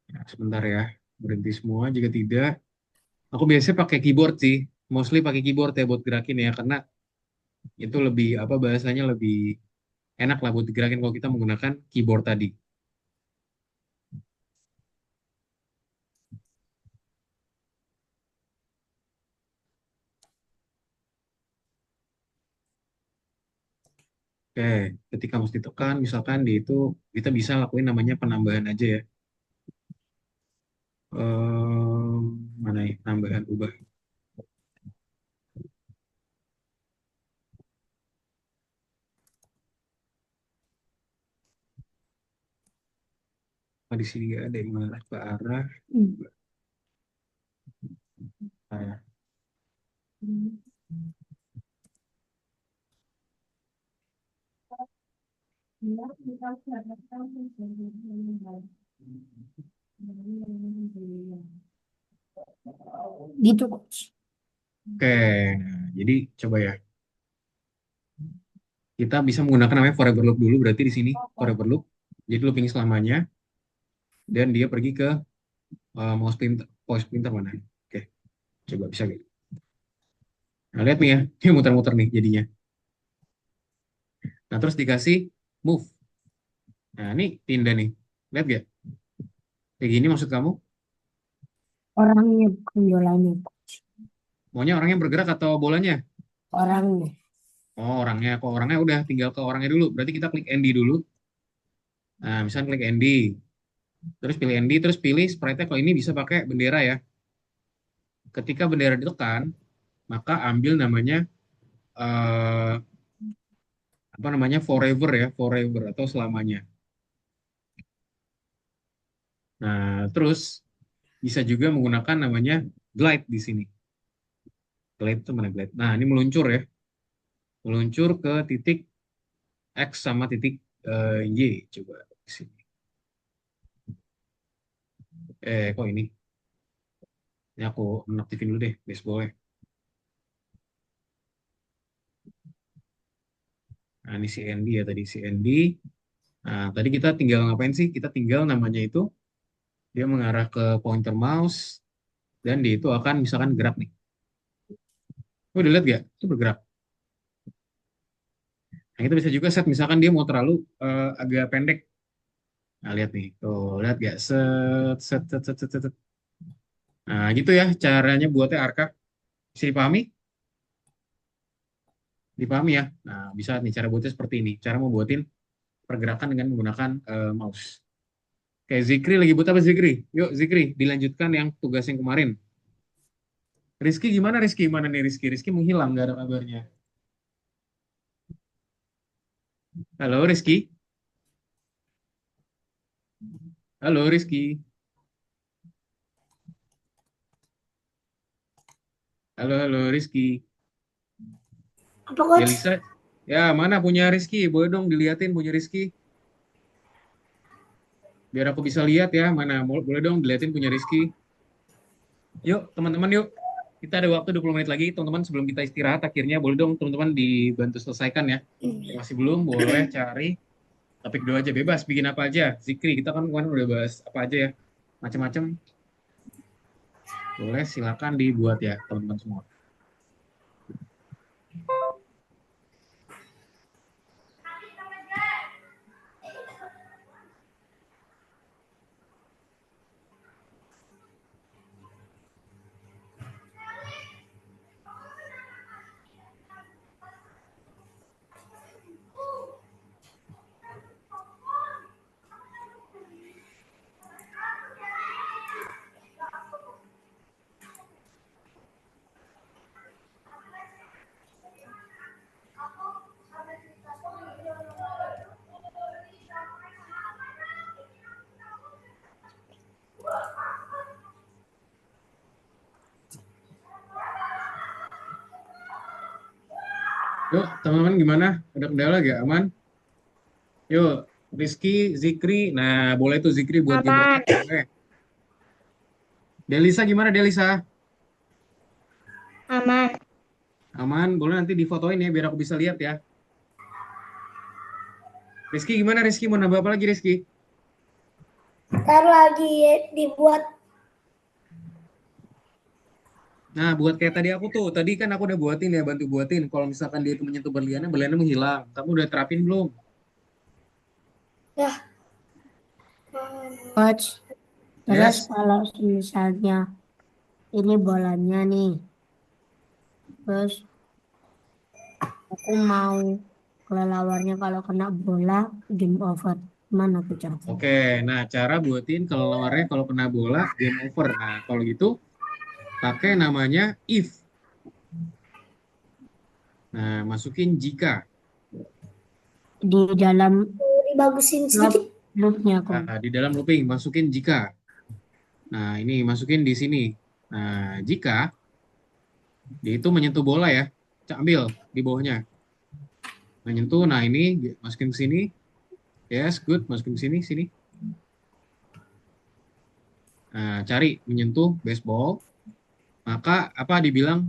ya, sebentar ya, berhenti semua. Jika tidak, aku biasanya pakai keyboard sih. Mostly pakai keyboard ya buat gerakin ya, karena itu lebih apa bahasanya lebih enak lah buat digerakin kalau kita menggunakan keyboard tadi. Oke, ketika mouse ditekan, misalkan di itu kita bisa lakuin namanya penambahan aja ya. Mana ya, tambahan ubah. Oh, di sini nggak ada yang mengarah ke arah. Nah, Gitu, Coach. oke, nah, jadi coba ya. Kita bisa menggunakan namanya forever loop dulu, berarti di sini forever loop. Jadi looping selamanya, dan dia pergi ke mouse pointer mana? Oke, coba bisa gitu. Nah, lihat nih ya, dia muter-muter nih jadinya. Nah, terus dikasih move. Nah, ini pindah nih. Lihat gak? Kayak gini maksud kamu? Orangnya bukan bolanya. Maunya orangnya bergerak atau bolanya? Orangnya. Oh, orangnya. Kok orangnya udah tinggal ke orangnya dulu. Berarti kita klik ND dulu. Nah, misalnya klik ND. Terus pilih ND, terus pilih sprite-nya. Kalau ini bisa pakai bendera ya. Ketika bendera ditekan, maka ambil namanya eh, apa namanya forever ya, forever atau selamanya. Nah, terus bisa juga menggunakan namanya glide di sini. Glide itu mana glide? Nah, ini meluncur ya. Meluncur ke titik X sama titik Y. Coba di sini. Kok ini? Ini aku nonaktifin dulu deh, baseball. Nah, ini si Andy ya tadi si Andy. Nah, tadi kita tinggal ngapain sih? Kita tinggal namanya itu dia mengarah ke pointer mouse dan dia itu akan misalkan gerak nih. Oh, udah lihat gak? Itu bergerak. Nah, kita bisa juga set misalkan dia mau terlalu agak pendek. Nah, lihat nih. Tuh, lihat gak? Set, set, set, set, set, set. Nah, gitu ya caranya buatnya Arka. Bisa dipahami? Dipahami ya? Nah, bisa nih cara buatnya seperti ini. Cara mau buatin pergerakan dengan menggunakan mouse. Oke, Zikri lagi buat apa Zikri? Yuk Zikri, dilanjutkan yang tugas yang kemarin. Rizky gimana Rizky? Mana nih Rizky? Rizky menghilang, nggak ada kabarnya. Halo Rizky? Halo Rizky? Halo, halo Rizky? Apa coach? Delisa? Ya, mana punya Rizky? Boleh dong diliatin punya Rizky? Biar aku bisa lihat ya, mana. Boleh dong diliatin punya Rizky? Yuk, teman-teman yuk. Kita ada waktu 20 menit lagi, teman-teman, sebelum kita istirahat. Akhirnya boleh dong teman-teman dibantu selesaikan ya. Yang masih belum, boleh cari topik dua aja. Bebas, bikin apa aja. Zikri, kita kan kemarin udah bahas apa aja ya. Macam-macam. Boleh, silakan dibuat ya, teman-teman semua. Yuk, teman-teman gimana? Ada kendala gak? Aman? Yuk, Rizky, Zikri. Nah, boleh tuh Zikri buat game Aman. over. Boleh. Delisa gimana, Delisa? Aman. Aman, boleh nanti difotoin ya, biar aku bisa lihat ya. Rizky gimana, Rizky? Mau nambah apa lagi, Rizky? Ntar lagi dibuat. Nah, buat kayak tadi aku tuh. Tadi kan aku udah buatin ya, bantu buatin. Kalau misalkan dia itu menyentuh berliannya, berliannya menghilang. Kamu udah terapin belum? Ya. Hmm, Coach, terus Yes. kalau misalnya ini bolanya nih, terus aku mau kelelawarnya kalau kena bola game over. Mana tuh caranya? Oke, nah cara buatin kalau lawannya kalau kena bola, game over. Nah, kalau gitu, pakai namanya if. Nah, masukin jika. Di dalam dibagusin loop sedikit. loopnya kok. Nah, di dalam looping, masukin jika. Nah, ini masukin di sini. Nah, jika dia itu menyentuh bola ya, ambil di bawahnya. Menyentuh, nah ini masukin ke sini. Yes, good. Masukin ke sini, sini. Nah, cari menyentuh baseball. Maka apa dibilang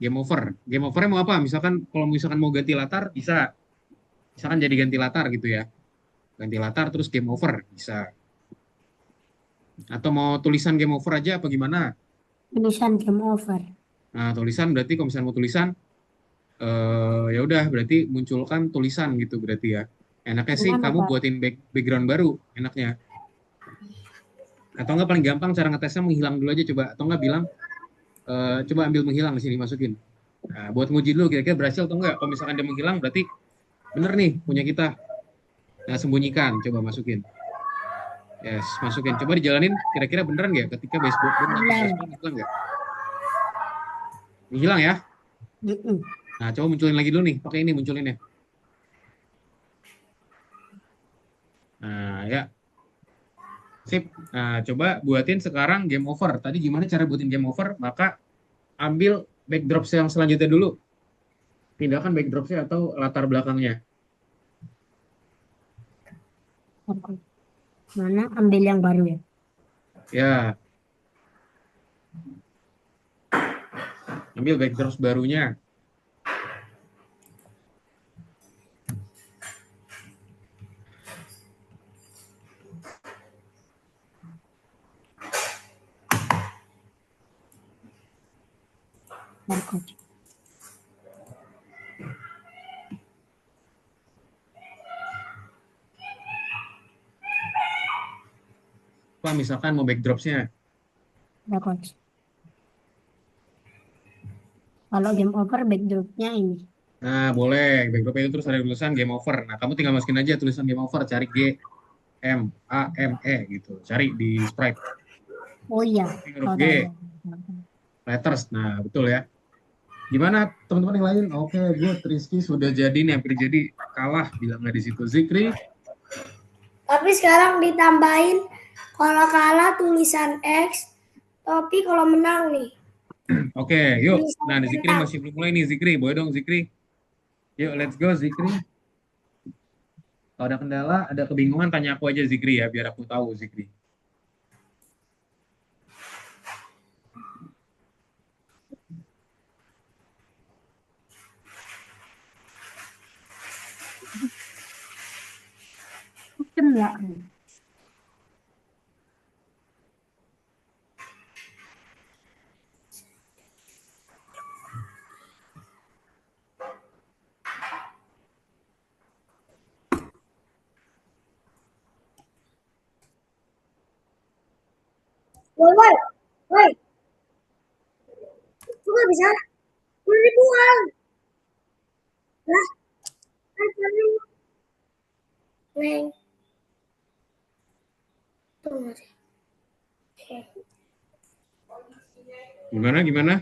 game over. Game overnya mau apa? Misalkan kalau misalkan mau ganti latar, bisa. Misalkan jadi ganti latar gitu ya. Ganti latar terus game over, bisa. Atau mau tulisan game over aja apa gimana? Tulisan game over. Nah, tulisan berarti kalau misalnya mau tulisan, ya udah berarti munculkan tulisan gitu berarti ya. Enaknya sih Gimana kamu Pak? buatin background baru, enaknya. Atau enggak paling gampang cara ngetesnya menghilang dulu aja coba. Atau enggak bilang, coba ambil menghilang di sini masukin. Nah, buat nguji dulu kira-kira berhasil atau enggak. Kalau misalkan dia menghilang berarti bener nih punya kita. Nah, sembunyikan, coba masukin. Yes, masukin. Coba dijalanin kira-kira beneran nggak ketika baseball dia menyentuh baseball Hilang. menghilang nggak? Menghilang ya. Mm-mm. Nah, coba munculin lagi dulu nih, pakai ini munculin ya. Nah, ya, sip. Nah, coba buatin sekarang game over. Tadi gimana cara buatin game over? Maka ambil backdrop yang selanjutnya dulu. Pindahkan backdropnya atau latar belakangnya. Oke. Mana ambil yang baru ya? Ya, ambil backdrop barunya. Ntar, Coach. Apa misalkan mau backdropnya? Ya, Coach. Kalau game over backdropnya ini. Nah, boleh. Backdrop itu terus ada tulisan game over. Nah, kamu tinggal masukin aja tulisan game over. Cari G, M, A, M, E gitu. Cari di sprite. Oh iya, Huruf tahu tahu G, tahu. letters. Nah, betul ya. Gimana teman-teman yang lain? Oke, good. Rizky sudah jadi nih, hampir jadi kalah bilangnya di situ. Zikri, Tapi sekarang ditambahin kalau kalah tulisan X, tapi kalau menang nih oke, yuk. tulisan Nah, Zikri bintang. masih belum mulai nih, Zikri. Boleh dong, Zikri. Yuk, let's go, Zikri. Kalau ada kendala, ada kebingungan, tanya aku aja, Zikri ya, biar aku tahu, Zikri. Macem ya. Woi, woi, woi, itu nggak bisa. Udah dibuang. Lah, tadi neng. Tuh, masih. Oke. Gimana, gimana?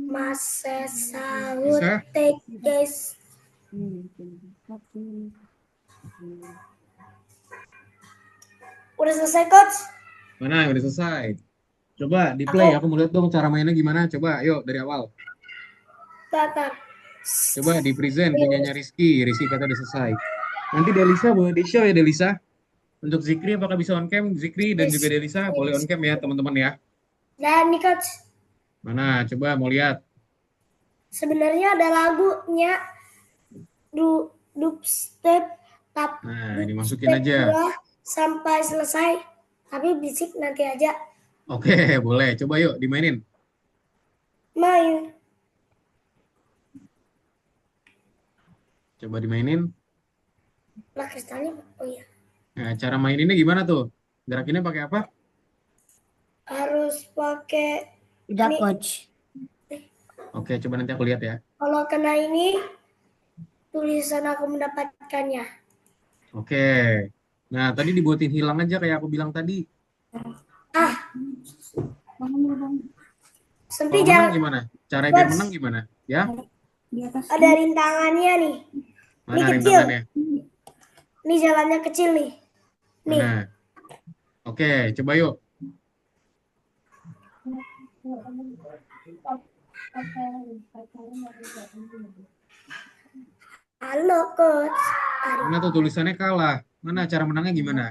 Ma, sesahut Bisa? tekes. Udah selesai, Coach? Mana? Udah selesai. Coba di play. Aku Aku mau lihat dong cara mainnya gimana. Coba, yuk dari awal. Tatar. Coba di present punyanya Rizky. Rizky kata udah selesai. Nanti Delisa boleh di show ya Delisa. Untuk Zikri apakah bisa on cam? Zikri dan juga Delisa boleh on cam ya teman-teman ya. Dan nih, Coach, Mana? Coba mau lihat. sebenarnya ada lagunya dubstep Nah, dimasukin aja. 2 sampai selesai, tapi bisik nanti aja Oke, boleh. Coba yuk dimainin. main. Coba dimainin. Lah kristalnya, oh iya, Nah, cara maininnya gimana tuh? Gerakinnya pakai apa? harus pakai Udah, ini. Coach. Oke, coba nanti aku lihat ya. Kalau kena ini, tulisan aku mendapatkannya. Oke. Nah, tadi dibuatin hilang aja kayak aku bilang tadi. Sempit Kalau menang jangan, gimana? Cara biar menang gimana? Ya? ada rintangannya nih. Mana Ini kecil. rintangannya? Ini jalannya kecil nih. Nih, Mana? Oke, coba yuk. halo Coach. Mana tuh tulisannya kalah? Mana cara menangnya gimana?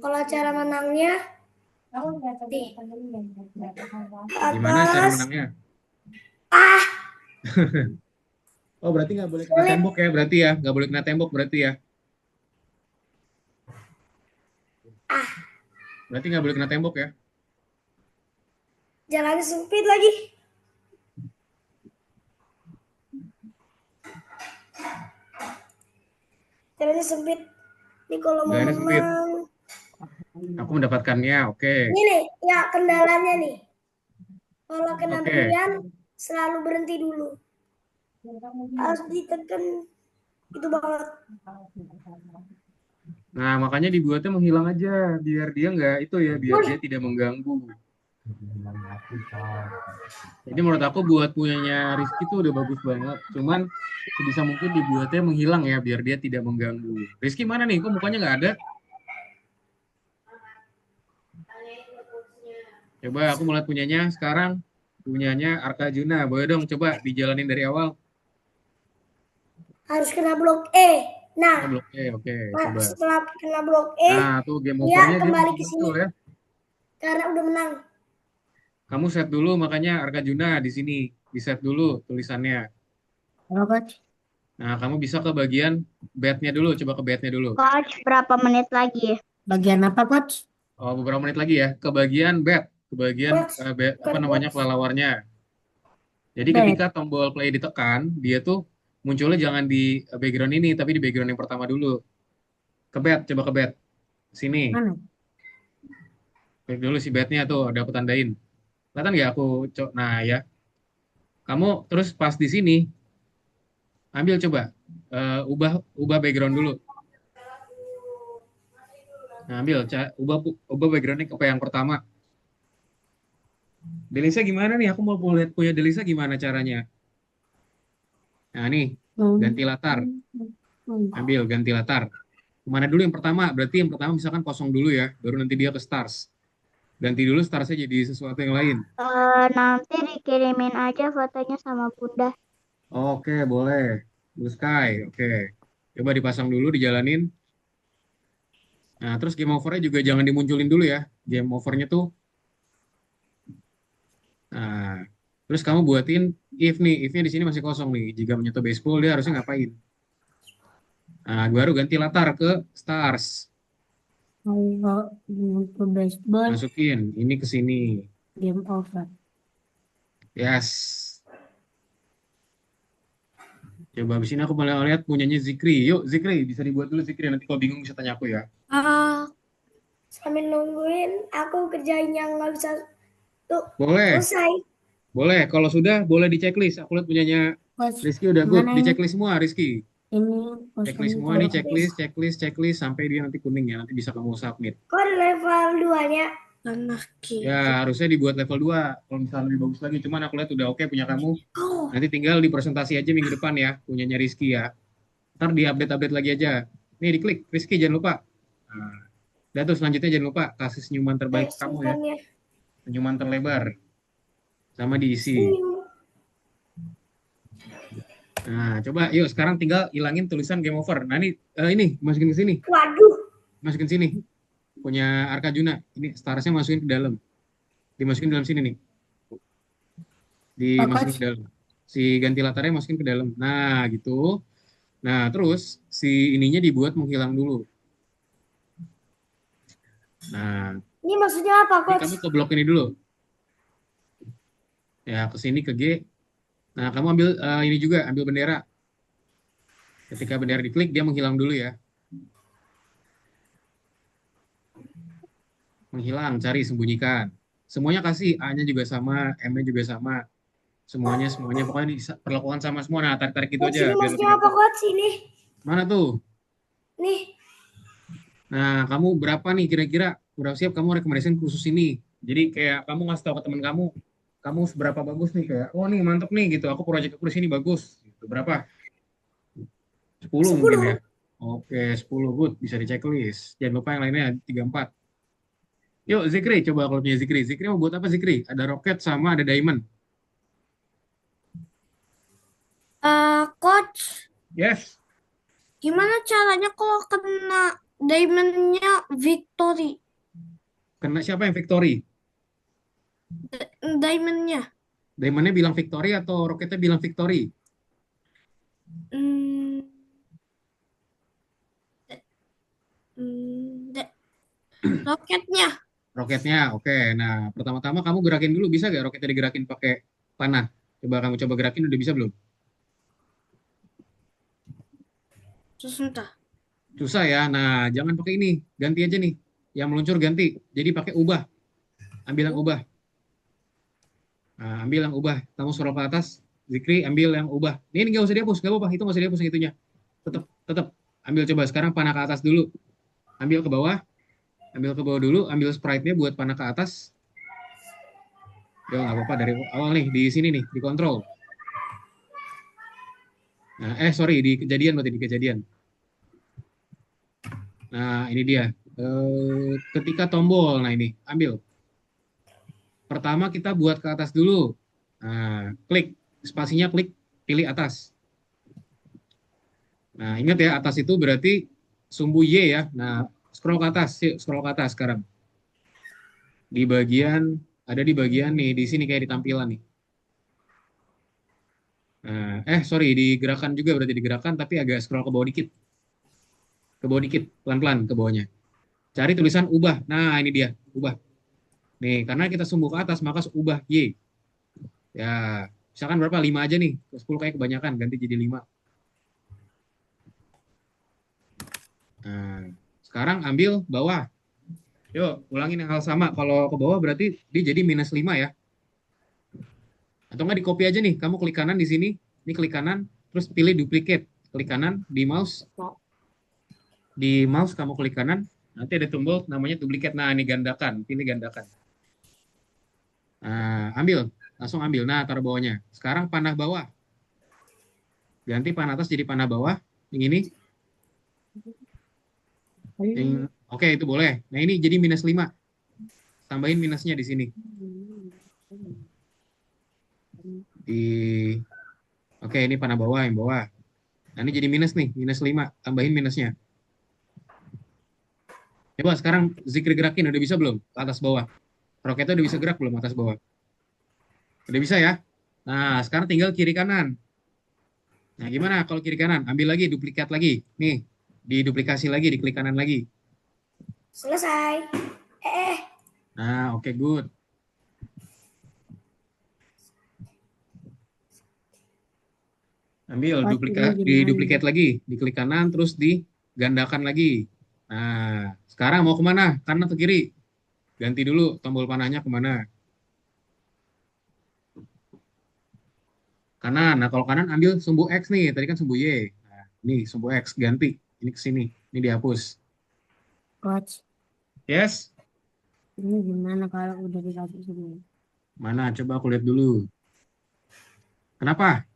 Kalau cara menangnya di Gimana cara atas. menangnya? Ah, Oh, berarti nggak boleh kena sulit. tembok ya? Berarti ya? Nggak boleh kena tembok berarti ya? Berarti nggak boleh kena tembok ya? Jalannya sempit lagi. Jalannya sempit. Ini kalau mau Jalannya sempit. menang. Aku mendapatkannya, oke. Ini nih, ya kendalanya nih. Kalau kena Oke. berlian, selalu berhenti dulu. Harus ditekan itu banget. Nah, makanya dibuatnya menghilang aja, biar dia nggak itu ya, biar dia tidak mengganggu. Jadi menurut aku buat punyanya Rizky tuh udah bagus banget. Cuman sebisa mungkin dibuatnya menghilang ya, biar dia tidak mengganggu. Rizky mana nih? Kok mukanya nggak ada? Coba aku mulai punyanya sekarang. Punyanya Arka Juna. Boleh dong coba dijalanin dari awal. Harus kena blok E. Oh, Nah, blok E, oke. Coba. setelah kena blok E, Nah, tuh game dia overnya dia kembali masih ke muncul sini ya. karena udah menang. Kamu set dulu makanya Arka Juna di sini. Di set dulu tulisannya. Halo, Coach. Nah, kamu bisa ke bagian bet-nya dulu. Coba ke bet-nya dulu. Coach, berapa menit lagi? Bagian apa, Coach? Oh, beberapa menit lagi ya. Ke bagian bet. Ke bagian Coach, apa namanya kelelawarnya. Jadi Bet. ketika tombol play ditekan, dia tuh munculnya jangan di background ini, tapi di background yang pertama dulu. Ke bet, coba ke bet. Sini. Mana? Klik dulu si betnya tuh, ada aku tandain. Kelihatan nggak aku? Nah ya. Kamu terus pas di sini, ambil coba. Ubah background dulu. Nah, ambil, ubah backgroundnya ke yang pertama. Delisa gimana nih? Aku mau lihat punya Delisa gimana caranya. Nah, nih, ganti latar. Ambil, ganti latar. Kemana dulu yang pertama? Berarti yang pertama misalkan kosong dulu ya, baru nanti dia ke stars. Ganti dulu starsnya jadi sesuatu yang lain. Nanti dikirimin aja fotonya sama Bunda. Oke, boleh. Blue Sky, oke. Coba dipasang dulu, dijalanin. Nah, terus game overnya juga jangan dimunculin dulu ya. Game overnya tuh. Nah, terus kamu buatin if nih, if-nya di sini masih kosong nih. Jika menyentuh baseball, dia harusnya ngapain? Nah, baru ganti latar ke stars. Kalau ke baseball, Masukin, ini ke sini. game over. Yes. Coba abis ini aku malah lihat punyanya Zikri. Yuk, Zikri, bisa dibuat dulu Zikri. Nanti kalau bingung bisa tanya aku ya. Sambil nungguin aku kerjain yang nggak bisa tuh Boleh, selesai. boleh. Kalau sudah, boleh di checklist. Aku lihat punyanya Coach, Rizky udah good. mana Di ini? checklist semua, Rizky. Ini Checklist semua nih, checklist, sampai dia nanti kuning ya. Nanti bisa kamu submit. Kok ada level 2-nya? Tanah kiri. Ya, harusnya dibuat level 2. Kalau misalnya lebih bagus lagi. Cuman aku lihat udah oke punya kamu. Oh, Nanti tinggal dipresentasi aja minggu depan ya. Punyanya Rizky ya. Ntar di-update-update lagi aja. Nih, diklik. Rizky, jangan lupa. Nah, dan terus selanjutnya jangan lupa kasih senyuman terbaik kamu ya. simpannya. Senyuman terlebar. Sama diisi. Senyum. Nah, coba yuk sekarang tinggal hilangin tulisan game over. Nah, ini masukin ke sini. Waduh, Masukin sini. Punya Arkajuna. Ini starsnya masukin ke dalam. Dimasukin dalam sini nih. Pak Dimasukin Coach. ke dalam. Si ganti latarnya masukin ke dalam. Nah, gitu. Nah, terus si ininya dibuat menghilang dulu. Nah, ini maksudnya apa, ini Coach? kamu ke blok ini dulu. Ya, ke sini ke G. Nah, kamu ambil ini juga, ambil bendera. Ketika bendera diklik, dia menghilang dulu ya. Menghilang, cari, sembunyikan. Semuanya kasih, A-nya juga sama, M-nya juga sama. Semuanya. Pokoknya diperlakukan sama semua. Nah, tarik-tarik gitu Coach, aja, ini biar lebih maksudnya apa, gampang. Coach? Ini, Mana tuh? nih. Nah, kamu berapa nih kira-kira? Berapa siap kamu rekomendasiin khusus ini? Jadi kayak kamu ngasih tahu ke teman kamu seberapa bagus nih kayak, oh nih mantep nih gitu. Aku project aku di sini bagus. Gitu. Berapa? 10 mungkin ya. 10. Oke, 10 good bisa di checklist. Jangan lupa yang lainnya 3 4. Yuk Zikri, coba kalau punya Zikri. Zikri mau buat apa Zikri? Ada roket sama ada diamond. Coach, Yes. gimana caranya kalau kena diamondnya victory? Kena siapa yang victory? Diamondnya. Diamondnya bilang victory atau roketnya bilang victory? Hmm, hmm, roketnya. Roketnya, oke. Nah, pertama-tama kamu gerakin dulu, bisa gak roketnya digerakin pakai panah? Kamu coba gerakin, udah bisa belum? Terus entah. Susah ya. Nah, jangan pakai ini. Ganti aja nih. Yang meluncur ganti. Jadi pakai ubah. Ambil yang ubah. Nah, ambil yang ubah. Kamu scroll ke atas. Zikri, ambil yang ubah. Ini nggak usah dihapus. Nggak apa-apa. Itu nggak usah dihapus yang itunya. Tetap. Ambil coba. Sekarang panah ke atas dulu. Ambil ke bawah. Ambil ke bawah dulu. Ambil sprite-nya buat panah ke atas. Ya, nggak apa-apa. Dari awal nih. Di sini nih. Di kontrol. Nah, sorry. Di kejadian berarti. Di kejadian. Nah, ini dia. Ketika tombol. Nah, ini. Ambil. Pertama kita buat ke atas dulu. Nah, klik. Spasinya klik. Pilih atas. Nah, ingat ya, atas itu berarti sumbu Y ya. Nah, scroll ke atas. Yuk, scroll ke atas sekarang. Ada di bagian nih, di sini kayak di tampilan nih. Nah, sorry, digerakkan juga berarti digerakkan, tapi agak scroll ke bawah dikit. Ke bawah dikit, pelan-pelan ke bawahnya. Cari tulisan ubah. Nah, ini dia, ubah. Nih, karena kita sumbu ke atas, maka ubah Y. Ya, misalkan berapa? 5 aja nih. 10 kayak kebanyakan, ganti jadi 5. Nah, sekarang ambil bawah. Yuk, ulangin yang hal sama. Kalau ke bawah berarti dia jadi -5 ya. Atau nggak di copy aja nih. Kamu klik kanan di sini. Ini klik kanan. Terus pilih duplicate. Klik kanan di mouse. Di mouse kamu klik kanan. Nanti ada tombol namanya duplicate. Nah, ini gandakan. Pilih gandakan. Nah, ambil. Langsung ambil. Nah, taruh bawahnya. Sekarang panah bawah. Ganti panah atas jadi panah bawah. Yang ini. Oke, itu boleh. Nah, ini jadi -5. Tambahin minusnya di sini. Oke, ini panah bawah, yang bawah. Nah, ini jadi minus nih, -5. Tambahin minusnya. Coba sekarang Zikri gerakin, udah bisa belum? Ke atas bawah. Roketnya udah bisa gerak belum atas bawah? Udah bisa ya? Nah, sekarang tinggal kiri kanan. Nah, gimana kalau kiri kanan? Ambil lagi, duplikat lagi. Nih, diduplikasi lagi, di klik kanan lagi. Selesai. Nah, oke, good. Ambil, diduplikat lagi. Di klik kanan, terus digandakan lagi. Nah, sekarang mau kemana? Kanan atau kiri? Ganti dulu tombol panahnya kemana? Kanan. Nah, kalau kanan ambil sumbu X nih. Tadi kan sumbu Y. Nah, ini sumbu X. Ganti. Ini ke sini. Ini dihapus. Coach, Yes? Ini gimana kalau udah dikasih semua? Mana? Coba aku lihat dulu. Kenapa?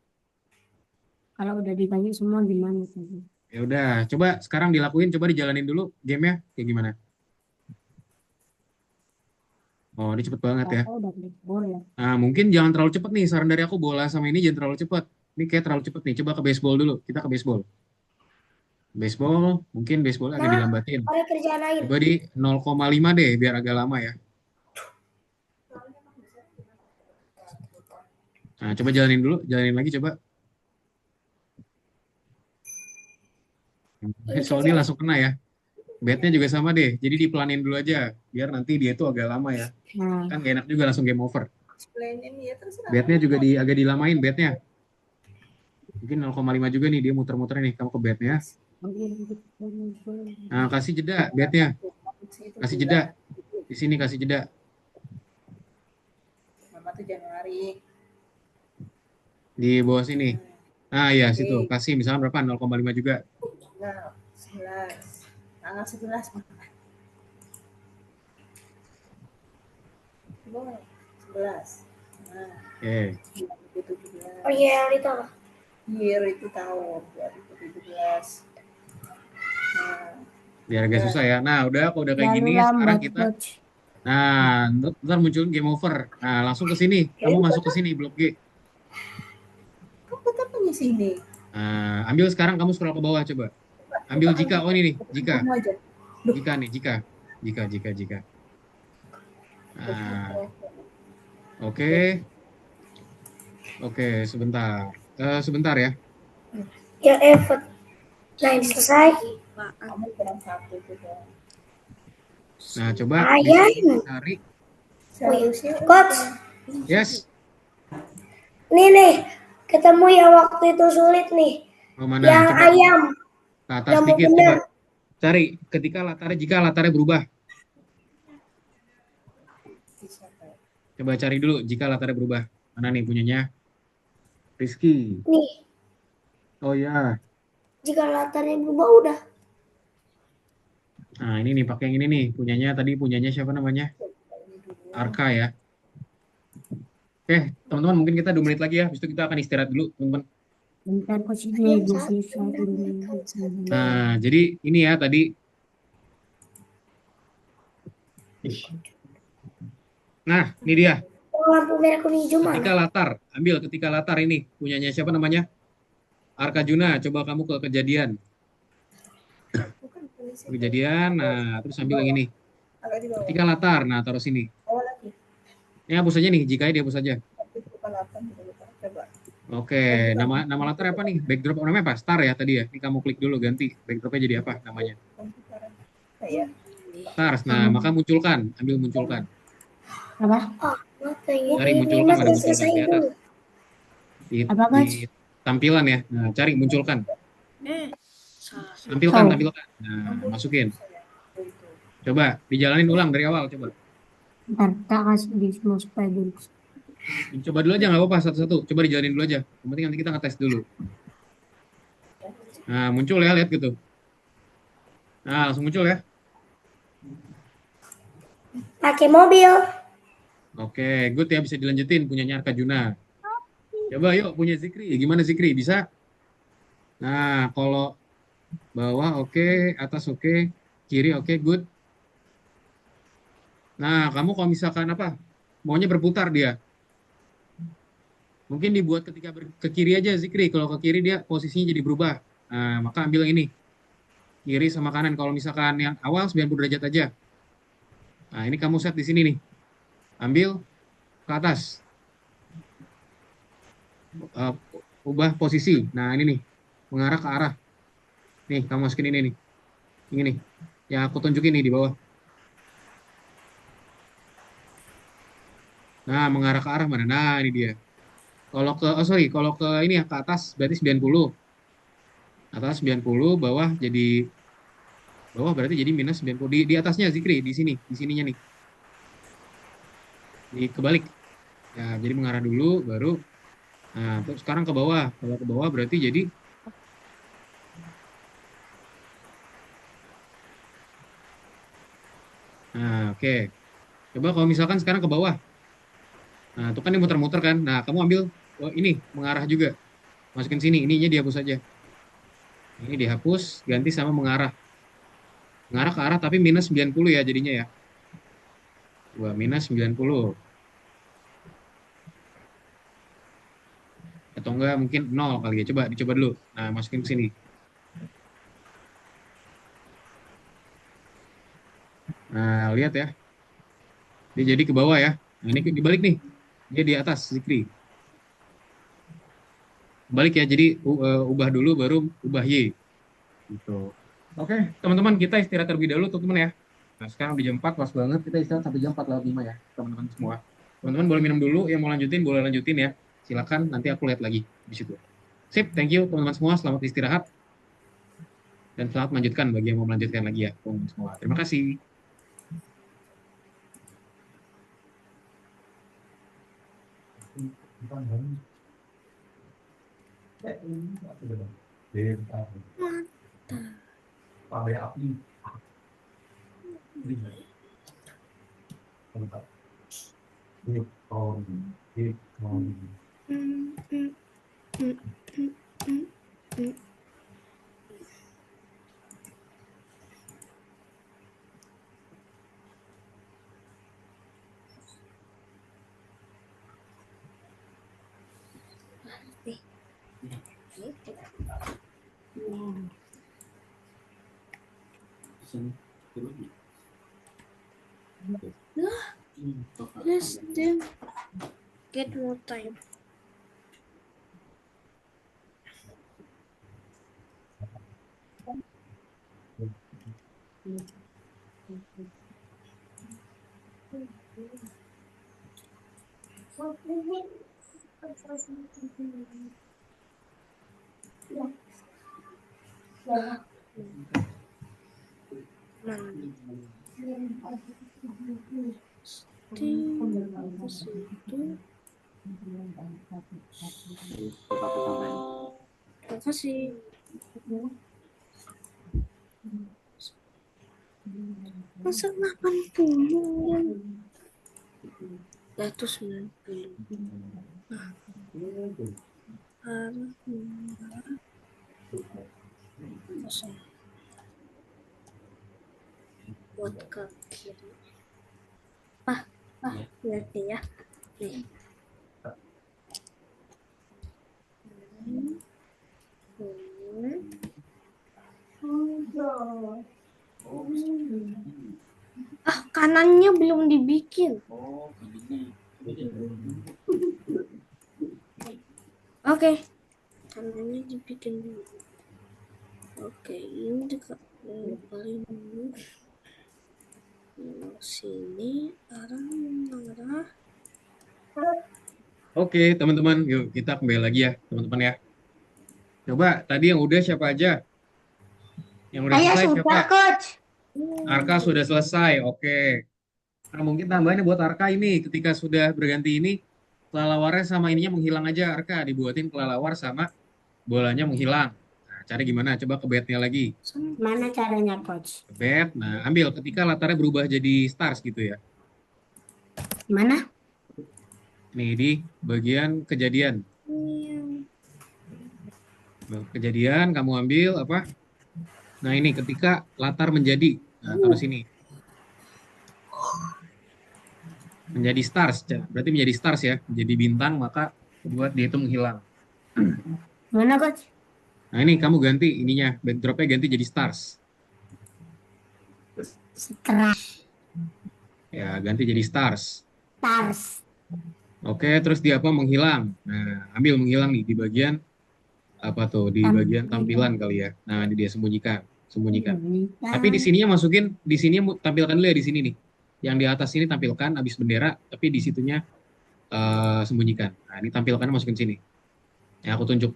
Kalau udah dikasih semua gimana tadi? Ya udah, coba sekarang dilakuin, coba dijalanin dulu gamenya kayak gimana. Oh, ini cepet banget ya. Kakak udah klik ya. Nah, mungkin jangan terlalu cepet nih. Saran dari aku bola sama ini jangan terlalu cepet. Ini kayak terlalu cepet nih. Coba ke baseball dulu. Kita ke baseball. Baseball, mungkin baseball agak Nah, dilambatin. ada kerjaan lain. Coba di 0,5 deh, biar agak lama ya. Nah, coba jalanin dulu. Jalanin lagi coba. Ini Soalnya kerjaan. langsung kena ya. Bednya juga sama deh. Jadi dipelanin dulu aja. Biar nanti dia itu agak lama ya. Nah, Kan gak enak juga langsung game over. Explainin ya terserah. Bednya juga agak dilamain bednya. Mungkin 0,5 juga nih. Dia muter-muter nih. Kamu ke bednya. Nah, kasih jeda bednya. Kasih jeda. Di sini kasih jeda. Mama tuh Januari. Di bawah sini. Nah, ya situ. Oke. Kasih misalnya berapa? 0,5 juga. Nah, 11. Tanggal 11. Coba 11. Nah, Oke. 2017. Oh iya, itu apa? Year itu tahun 2017. Nah, Biar agak susah ya. Nah, udah kalau udah kayak terlalu gini, sekarang lambat, kita coach. nah, ntar munculin game over. Nah, langsung ke sini. Kamu masuk ke sini blok G. kok ketemu sini? Nah, ambil sekarang kamu scroll ke bawah coba. Ambil jika. Oh ini nih, jika. Kamu aja. Jika nih, jika. Jika. Nah, oke. Oke, sebentar. Sebentar ya. Ya, effort. Nah, ini selesai. Kamu kurang satu juga. Nah, coba di Ayah. sini cari. Seharusnya Coach, Yes. nih, ketemu yang waktu itu sulit nih. Oh, mana? Yang Coba ayam. ke atas Yang mau dikit bener. coba. Cari jika latarnya berubah. Coba cari dulu jika latarnya berubah. Mana nih punyanya? Rizky. Nih, Oh ya. jika latarnya berubah udah. Nah, ini nih pakai yang ini nih. Punyanya siapa namanya? Arka ya. Oke, teman-teman mungkin kita 2 menit lagi ya. Habis itu kita akan istirahat dulu, teman-teman. Bentar, coach, ini Ayam udah satu, selesai ini. Nah, jadi ini ya tadi. Nah, ini dia. Oh, lampu merah kuning hijau Ketika mana? latar, ambil ketika latar ini. Punyanya siapa namanya? Arka Juna. Coba kamu ke kejadian. Kejadian, nah terus ambil yang ini. agak di bawah. Ketika latar, nah taruh sini. Bawah lagi. Ini hapus aja nih, jika dihapus aja. Tapi bukan 8 gitu lupa. Coba. Oke, nama latar apa nih? Backdrop namanya apa? Star ya tadi ya. Ini kamu klik dulu ganti. Backdropnya jadi apa namanya? Komputeran. Kayak Stars. Nah, maka munculkan, ambil munculkan. Apa? Oh, matanya. Cari Ini munculkan, mas ada munculkan selesai di atas. dulu. Apa, Di coach? tampilan ya. Nah, cari munculkan. Tampilkan, tampilkan. Nah, masukin. Coba dijalanin ulang dari awal, coba. Bentar, tak kasih di semua supaya dulu. Coba dulu aja nggak apa-apa satu-satu. Coba dijalanin dulu aja. Yang penting nanti kita ngetes dulu. Nah, muncul ya, lihat gitu. Nah, langsung muncul ya. Pakai mobil. Oke, good ya, bisa dilanjutin punyanya Arka Juna. Coba yuk punya Zikri. Gimana Zikri? Bisa? Nah, kalau bawah oke, atas oke, kiri oke, good. Nah, kamu kalau misalkan apa? Maunya berputar dia. Mungkin dibuat ketika ke kiri aja Zikri. Kalau ke kiri dia posisinya jadi berubah. Nah, maka ambil yang ini. Kiri sama kanan. Kalau misalkan yang awal 90 derajat aja. Nah, ini kamu set di sini nih. Ambil ke atas. Ubah posisi. Nah, ini nih. Mengarah ke arah. Nih, kamu masukin ini nih. Ini nih. Yang aku tunjukin nih di bawah. Nah, mengarah ke arah mana? Nah, ini dia. Kalau ke ini ya ke atas berarti 90. Atas 90, bawah berarti jadi minus 90. Di atasnya Zikri, di sini, di sininya nih. Di kebalik. Ya, jadi mengarah dulu baru nah, terus sekarang ke bawah. Kalau ke bawah berarti jadi nah, oke. Coba kalau misalkan sekarang ke bawah. Nah, itu kan dia muter-muter kan. Nah, kamu ambil ini mengarah juga. Masukin sini, ininya dihapus aja. Ini dihapus, ganti sama mengarah. Mengarah ke arah tapi minus 90 ya jadinya ya. Coba minus 90. Atau enggak mungkin 0 kali ya. Coba dicoba dulu. Nah, masukin ke sini. Nah, lihat ya. Dia jadi ke bawah ya. Nah, ini dibalik nih. Dia di atas, Zikri. Balik ya, jadi ubah dulu baru ubah Y. Gitu. Oke, teman-teman kita istirahat terlebih dahulu, teman-teman ya. Nah, sekarang udah jam 4, pas banget. Kita istirahat sampai jam 4 lewat 5 ya, teman-teman semua. Teman-teman boleh minum dulu, yang mau lanjutin, boleh lanjutin ya. Silakan, nanti aku lihat lagi di situ. Sip, thank you teman-teman semua. Selamat istirahat. Dan selamat melanjutkan bagi yang mau melanjutkan lagi ya, teman-teman semua. Terima kasih. Yes, then get more time. Terima kasih. Masa 80 190 buat kaki nanti ya nih. Kanannya belum dibikin. Oke. Kanannya dibikin dulu. Oke, ini dekat paling dulu. Sini arah. Oke, teman-teman, yuk kita kembali lagi ya, teman-teman ya. Coba tadi yang udah siapa aja? Yang udah selesai siapa? Coach. Arka sudah selesai, oke. Nah, mungkin tambahannya buat Arka ini, ketika sudah berganti ini, kelelawarnya sama ininya menghilang aja, Arka. Dibuatin kelelawar sama bolanya menghilang. Nah, cari gimana? Coba ke bednya lagi. Mana caranya, Coach? Ke bed, nah ambil ketika latarnya berubah jadi stars gitu ya. Mana? Nih, di bagian kejadian. Kejadian, kamu ambil apa? Nah, ini ketika latar menjadi, nah taruh sini. Menjadi stars, berarti menjadi stars ya, menjadi bintang, maka buat dia itu menghilang. Mana, Coach? Nah, ini kamu ganti ininya, backdropnya ganti jadi stars. Stars. Ya, ganti jadi stars. Stars. Oke, terus dia apa? Menghilang. Nah, ambil menghilang nih di bagian apa tuh? Di bagian tampilan kali ya. Nah, ini dia sembunyikan. Tapi di sininya masukin, di sini tampilkan dulu ya di sini nih. Yang di atas ini tampilkan habis bendera, tapi di situnya sembunyikan. Nah, ini tampilkan masukin sini. Yang aku tunjuk.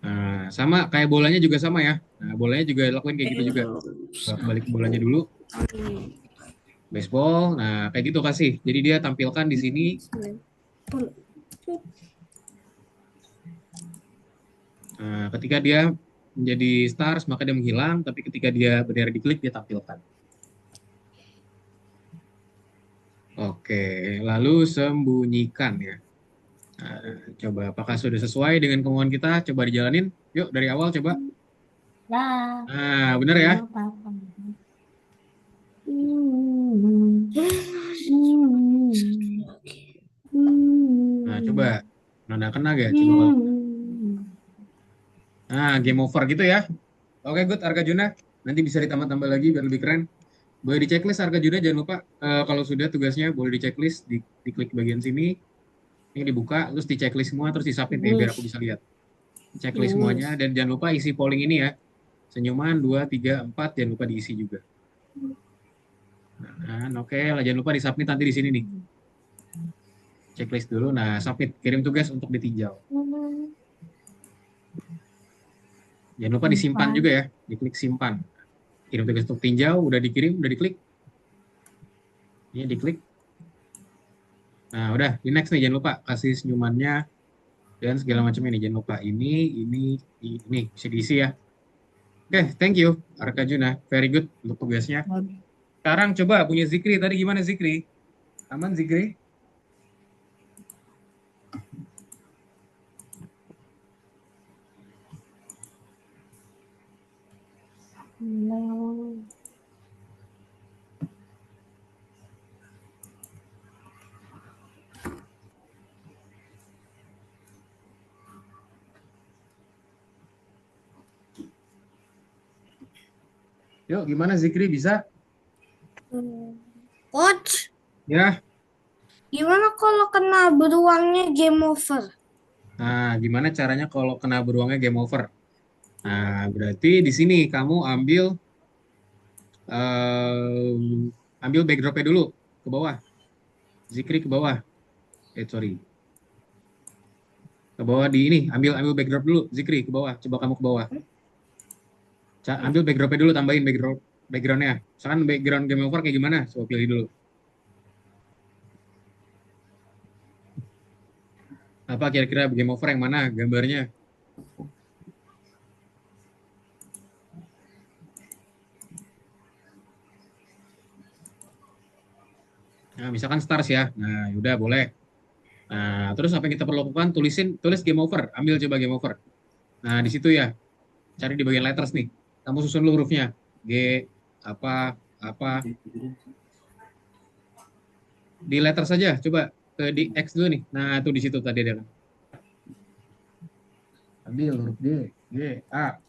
Nah, sama kayak bolanya juga sama ya. Nah, bolanya juga lakuin kayak gitu juga. Balik ke bolanya dulu. Baseball. Nah, kayak gitu kasih. Jadi dia tampilkan di sini. Nah, ketika dia menjadi stars, maka dia menghilang. Tapi ketika dia bendera diklik, dia tampilkan. Oke, lalu sembunyikan ya. Nah, coba apakah sudah sesuai dengan kemauan kita? Coba dijalanin. Yuk dari awal coba. Ya, Nah, bener ya. apa apa. Hmm. Hmm. Nah, coba. Nanda kena gak? Coba kalau. Hmm. Nah, game over gitu ya. Oke, good Arka Juna. Nanti bisa ditambah-tambah lagi biar lebih keren. Boleh di checklist Arka Juna, jangan lupa kalau sudah tugasnya boleh di checklist, diklik bagian sini, ini dibuka, terus di checklist semua, terus disubmit ya biar aku Finish. bisa lihat. Checklist semuanya, Finish. dan jangan lupa isi polling ini ya. Senyuman 2, 3, 4, jangan lupa diisi juga. Nah, oke lah, jangan lupa disubmit nanti di sini nih. Checklist dulu, nah submit, kirim tugas untuk ditinjau. Jangan lupa disimpan Simpan. juga ya, diklik simpan. Kirim tugas untuk tinjau, udah dikirim, udah diklik. Ini diklik. Nah, udah, di next nih, jangan lupa kasih senyumannya dan segala macam ini. Jangan lupa ini bisa diisi ya. Oke, thank you, Arka Juna. Very good untuk tugasnya. Sekarang coba punya Zikri, tadi gimana Zikri? Aman Zikri? No. Yuk, gimana Zikri, bisa? Coach, Ya. gimana kalau kena beruangnya game over? Nah, gimana caranya kalau kena beruangnya game over? Nah, berarti di sini kamu ambil backdropnya dulu ke bawah. Zikri ke bawah. Sorry. Ke bawah di ini, ambil backdrop dulu, Zikri ke bawah. Coba kamu ke bawah. Ambil backdropnya dulu, tambahin backgroundnya. Misalkan background game over kayak gimana? Coba pilih dulu. Apa kira-kira game over yang mana gambarnya? Nah, misalkan stars ya. Nah, udah boleh. Nah, terus apa yang kita perlu lakukan? Tulis game over. Ambil coba game over. Nah, di situ ya. Cari di bagian letters nih. Kamu susun dulu hurufnya. G, apa. Di letter saja. Coba di X dulu nih. Nah, itu di situ tadi ada. Ambil huruf G, A,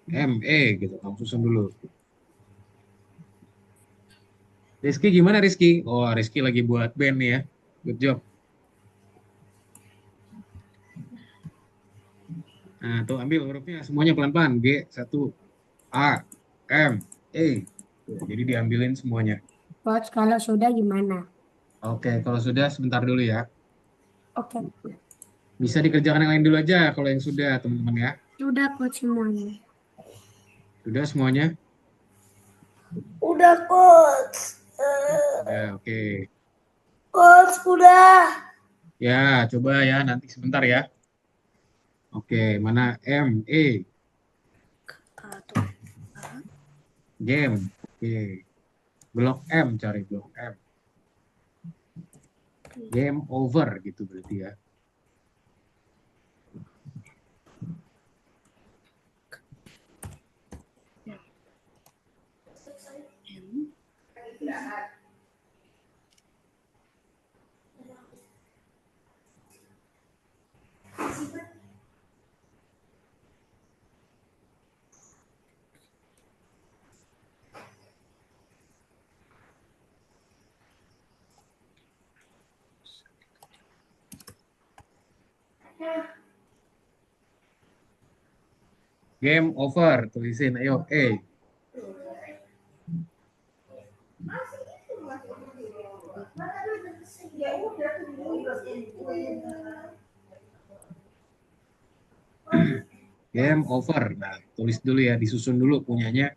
M, E gitu. Kamu susun dulu. Rizky gimana Rizky? Oh, Rizky lagi buat band nih ya. Good job. Nah, tuh ambil hurufnya semuanya pelan-pelan. G, 1, A, M, E. Tuh, jadi diambilin semuanya. Coach, kalau sudah gimana? Oke, kalau sudah sebentar dulu ya. Oke. Bisa dikerjakan yang lain dulu aja kalau yang sudah, teman-teman ya. Sudah coach semuanya. Sudah semuanya? Udah coach. Ya, oke. Coach udah. Ya, coba ya nanti sebentar ya. Oke, mana M, E, game. Oke. Blok M, cari blok M. Game over gitu berarti ya. Game over, tulisin ayo E. Game over. Nah, tulis dulu ya, disusun dulu punyanya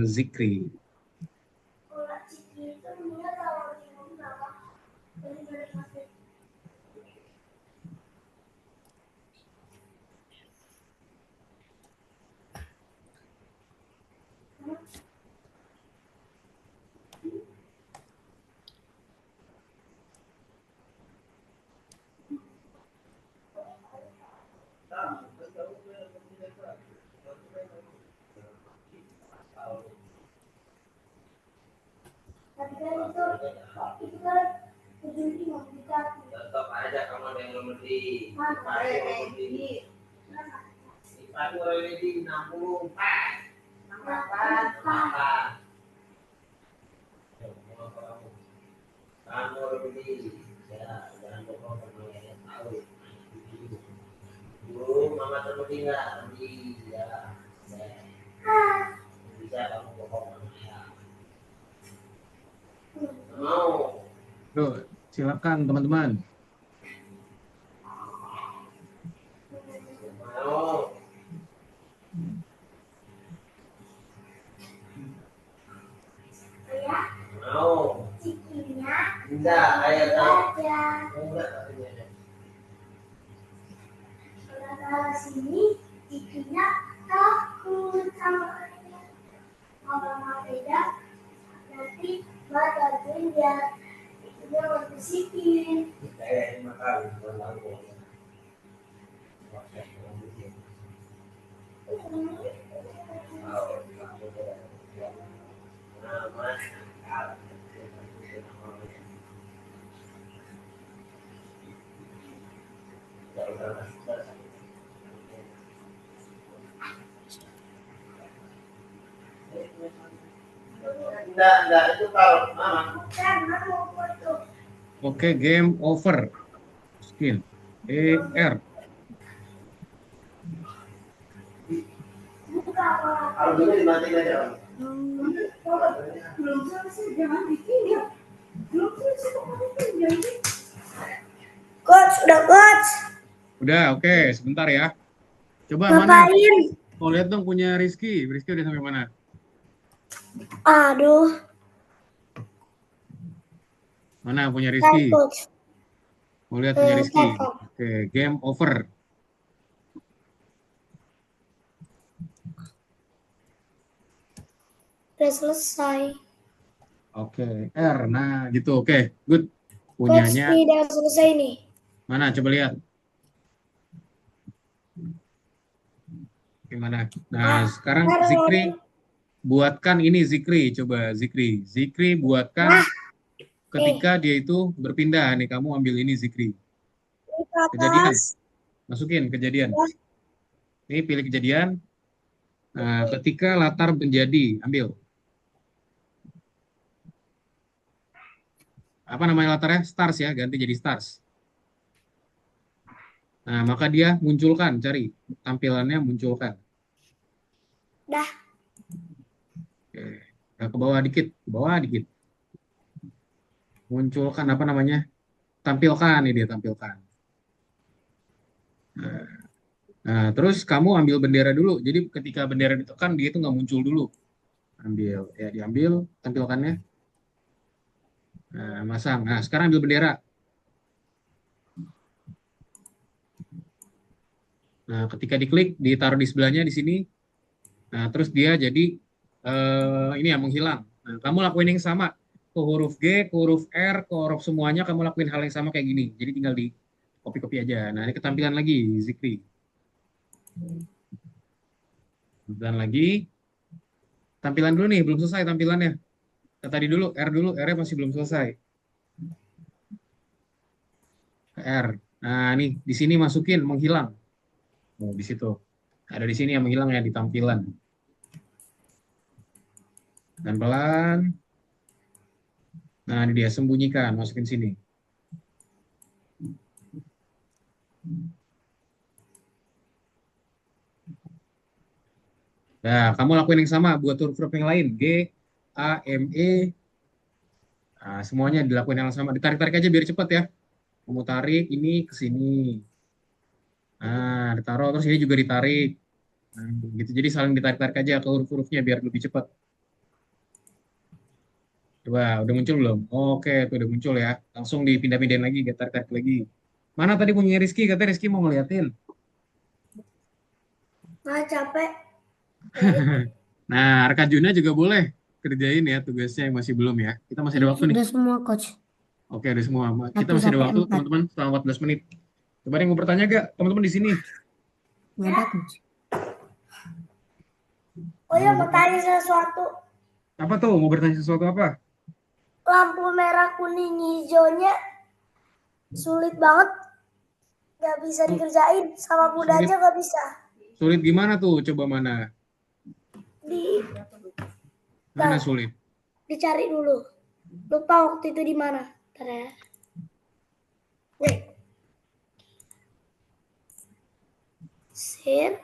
Zikri. Tetap aja kamu ada yang lebih. Sifat lebih 64. 68. Kamu lebih. Ya, jangan bohong sama yang tahu. Dulu mama terlebih nggak? Iya. Bisa kamu bohong sama saya. Mau. Tuh, silakan teman-teman. Mau. Mau. Enggak, ayah tahu. Enggak. Sini cikinya takut sama ayah. Kalau beda nanti bantuin dia. Dia mau bisikin. Saya makan lalu. Enggak, itu taruh mama. Oke, game over. Skin. ER. Kalau dulu dimatiin aja. Belum selesai, jangan bikin ya. Belum selesai kok bikin. Coach, udah coach. Udah, oke. Sebentar ya. Coba mana? Ngapain? Kau lihat dong punya Rizky. Rizky udah sampai mana? Aduh. Mana punya Rizky? Coach. Mau lihat punya Rizky? Coach. Oke, game over. Udah selesai. Oke, R. Nah, gitu. Oke, good. Coach, Punyanya ini udah selesai nih. mana? Coba lihat. Gimana? Nah, sekarang Zikri buatkan ini Zikri. Coba Zikri. Zikri buatkan ketika dia itu berpindah. Nih, kamu ambil ini Zikri. Kejadian. Masukin kejadian. Ini pilih kejadian. Nah, ketika latar menjadi, ambil. Apa namanya latarnya? Stars ya, ganti jadi stars. Nah, maka dia munculkan, cari tampilannya munculkan. Dah. Oke. Nah, ke bawah dikit, ke bawah dikit. Munculkan apa namanya? Tampilkan, ini dia tampilkan. Nah, terus kamu ambil bendera dulu. Jadi ketika bendera ditekan, dia itu nggak muncul dulu. Ambil, ya diambil tampilkannya. Nah, masang. Nah, sekarang ambil bendera. Nah, ketika diklik, ditaruh di sebelahnya di sini. Nah, terus dia jadi ini ya menghilang. Nah, kamu lakuin yang sama ke huruf G, ke huruf R, ke huruf semuanya kamu lakuin hal yang sama kayak gini. Jadi tinggal di copy-copy aja. Nah, ini ketampilan lagi Zikri. Tampilan lagi. Tampilan dulu nih, belum selesai tampilannya. Tadi dulu, R dulu, R-nya masih belum selesai. R. Nah, nih di sini masukin menghilang. Oh, di situ. Ada di sini yang menghilang ya di tampilan. Dan pelan. Nah, ini dia sembunyikan, masukin sini. Nah, kamu lakuin yang sama buat huruf-huruf yang lain. G, A, M, E. Nah, semuanya dilakuin yang sama. Ditarik-tarik aja biar cepat ya. Kamu tarik ini ke sini. Nah, ditaruh terus ini juga ditarik. Nah, gitu. Jadi saling ditarik-tarik aja ke huruf-hurufnya biar lebih cepat. Coba, udah muncul belum? Oke, itu udah muncul ya. Langsung dipindah-pindahin lagi, tarik-tarik lagi. Mana tadi punya Rizky? Katanya Rizky mau ngeliatin. Nggak capek. Nah, rekan Juna juga boleh kerjain ya tugasnya yang masih belum ya. Kita masih ada waktu nih. Sudah semua, Coach. Oke, ada semua. Kita 1 masih ada sampai waktu, 4. teman-teman, selama 14 menit. Coba ada yang mau bertanya gak, teman-teman di sini? Nggak ada, Coach. Oh ya, mau tanya sesuatu. Apa tuh? Mau bertanya sesuatu apa? lampu merah, kuning, hijaunya sulit banget. Gak bisa dikerjain. Sama kuda Sulit. aja gak bisa. Sulit gimana tuh? Coba mana? Mana sulit? Dicari dulu. Lupa waktu itu di mana. Ntar ya. Wait. Share.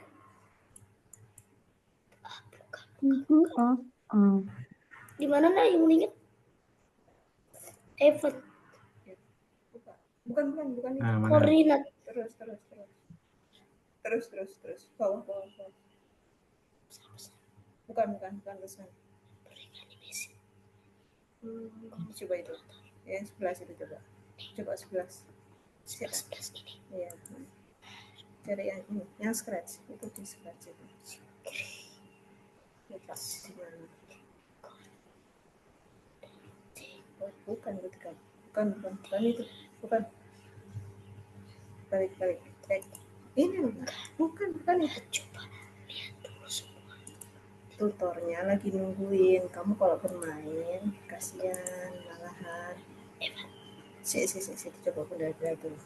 Di mana nih yang inget? Event. Bukan itu. Nah, mana? Koordinat. Terus. Bawah. Bukan pesan. Coba itu. Yang 11 itu coba. Coba 11. 11 ini. Iya. Cari yang ini, yang scratch. Itu di scratch itu. Lupa di mana. Oh, bukan itu. Bukan. Balik. Ini bukan itu. Coba lihat dulu semua. Tutornya lagi nungguin. Kamu kalau bermain, kasihan malahan. Si, coba benar dulu.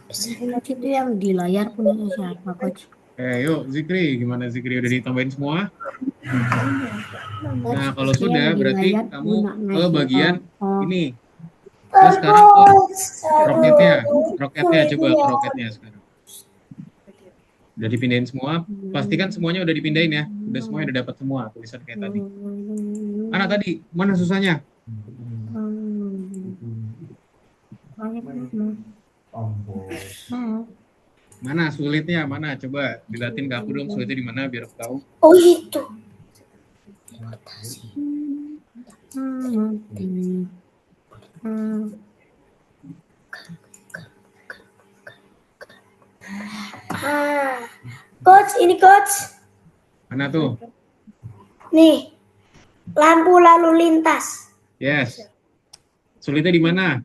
Itu yang di layar punya siapa, Coach? Yuk, Zikri. Gimana Zikri? Udah ditambahin semua? Nah, kalau Yang sudah, di berarti layar kamu punya ke bagian oh. ini. Terus sekarang ke roketnya. Roketnya, coba ke Kulitnya. roketnya sekarang. Udah dipindahin semua. Pastikan semuanya udah dipindahin ya. Udah semuanya udah dapat semua tulisan kayak tadi. Mana tadi? Mana susahnya? Mana sulitnya? Mana? Coba dilatin ke aku dong sulitnya di mana biar aku tahu. Oh itu. Coach, ini coach. Mana tuh? Nih, lampu lalu lintas. Yes. Sulitnya di mana?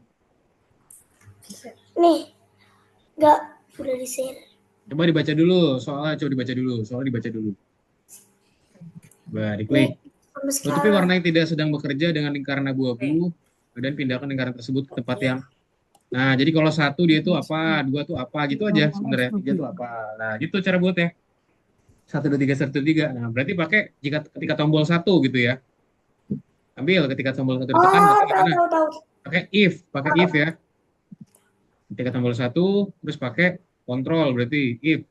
Nih, nggak udah di share. Coba dibaca dulu. Soalnya dibaca dulu. Coba diklik. Tutupi warna yang tidak sedang bekerja dengan lingkaran abu-abu dan pindahkan lingkaran tersebut ke tempat yang. Nah, jadi kalau 1 dia itu apa, 2 tuh apa gitu aja sebenarnya. 3 tuh apa. Nah, gitu cara buatnya. 1 2 3 1 2 3. Nah, berarti pakai ketika tombol 1 gitu ya. Ambil ketika tombol 1 ditekan Tahu. pakai if ya. Ketika tombol 1 terus pakai kontrol berarti if.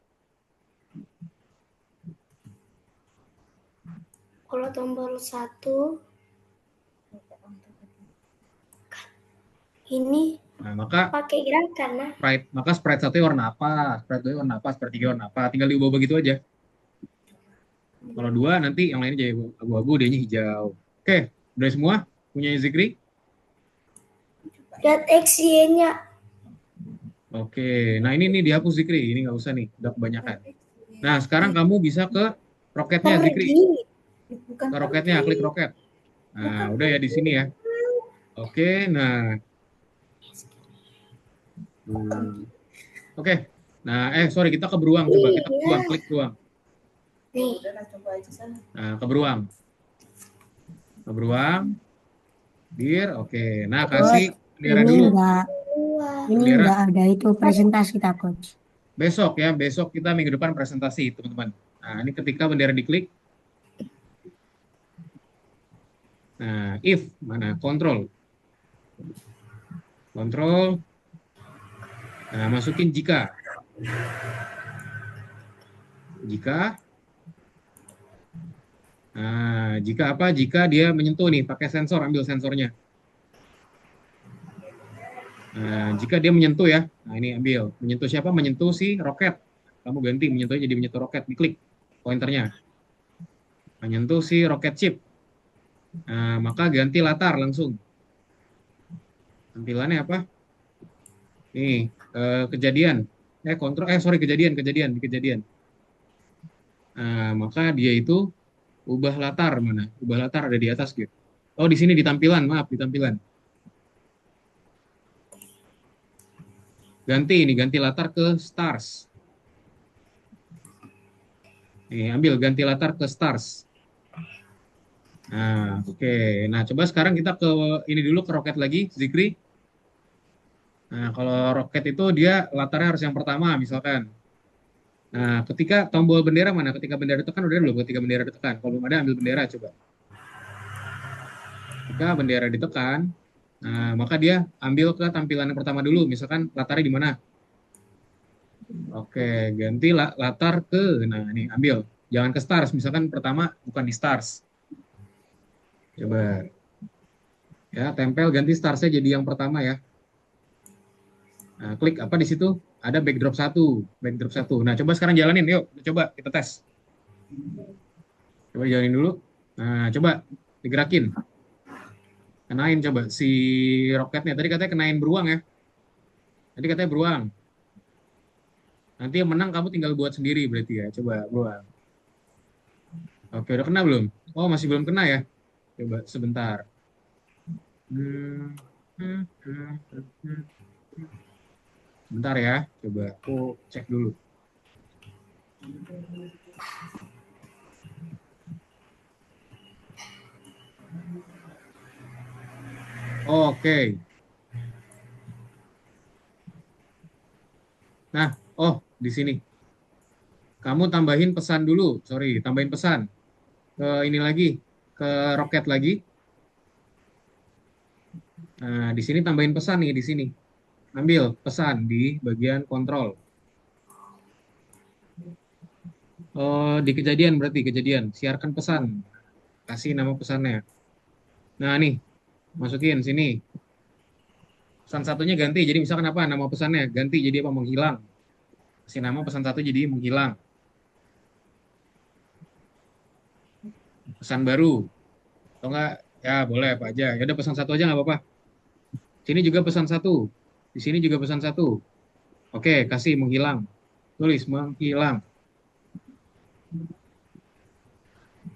Kalau tombol 1 ini maka pakai gerakan nah. Maka sprite 1 warna apa, sprite 2 warna apa, sprite 3 warna apa, tinggal diubah begitu aja. Kalau 2 nanti yang lainnya jadi abu-abu, dianya hijau. Oke, udah semua punya Zikri? Lihat XY-nya. Oke, nah ini nih dihapus Zikri, ini nggak usah nih, udah kebanyakan. Nah sekarang kamu bisa ke roketnya Zikri. Ke roketnya, klik roket. Nah udah ya di sini ya. Oke, nah. Oke, nah sorry kita ke beruang coba, kita ke beruang, klik beruang. Nah ke beruang. Ke beruang. Bir, oke. Nah kasih bendera dulu. Ini enggak ada itu presentasi kita, Coach. Besok kita minggu depan presentasi, teman-teman. Nah, ini ketika bendera diklik. Nah, if, mana? Kontrol. Nah, masukin jika. Nah, jika apa? Jika dia menyentuh nih, pakai sensor, ambil sensornya. Nah, jika dia menyentuh ya, nah ini ambil. Menyentuh siapa? Menyentuh si roket. Kamu ganti menyentuhnya jadi menyentuh roket, diklik pointernya. Menyentuh si roket chip. Nah, maka ganti latar langsung. Tampilannya apa? Nih, kejadian. Kejadian. Nah, maka dia itu ubah latar mana? Ubah latar ada di atas gitu. Oh, di sini di tampilan, maaf, di tampilan. Ganti latar ke stars. Nih, ambil ganti latar ke stars. Nah, oke. Nah, coba sekarang kita ke ini dulu ke roket lagi, Zikri. Nah, kalau roket itu dia latarnya harus yang pertama, misalkan. Nah, ketika tombol bendera mana? Ketika bendera ditekan udah belum? Ketika bendera ditekan. Kalau belum ada, ambil bendera coba. Ketika bendera ditekan, nah maka dia ambil ke tampilan yang pertama dulu. Misalkan latarnya di mana? Oke, ganti latar ke, nah ini ambil. Jangan ke stars. Misalkan pertama bukan di stars. Coba ya, tempel ganti starsnya jadi yang pertama ya. Nah, klik apa di situ? Ada backdrop satu, backdrop satu. Nah, coba sekarang jalanin, yuk. Coba kita tes. Coba jalanin dulu. Nah, coba digerakin. Kenain coba si roketnya. Tadi katanya kenain beruang ya. Tadi katanya beruang. Nanti yang menang kamu tinggal buat sendiri berarti ya. Coba beruang. Oke, udah kena belum? Oh, masih belum kena ya. Coba sebentar. Hmm, hmm, hmm, hmm. Bentar ya. Coba aku cek dulu. Oke. Nah, oh di sini. Kamu tambahin pesan dulu. Sorry, tambahin pesan. Ke ini lagi. Ke roket lagi. Nah, di sini tambahin pesan nih di sini. Ambil pesan di bagian kontrol. Oh, di kejadian berarti kejadian. Siarkan pesan. Kasih nama pesannya. Nah, nih, masukin sini. Pesan satunya ganti. Jadi misalkan apa nama pesannya? Ganti jadi apa? Menghilang. Kasih nama pesan satu jadi menghilang. Pesan baru. Atau enggak? Ya, boleh apa aja. Ya udah pesan satu aja nggak apa-apa. Sini juga pesan satu. Di sini juga pesan satu. Oke, kasih menghilang. Tulis menghilang.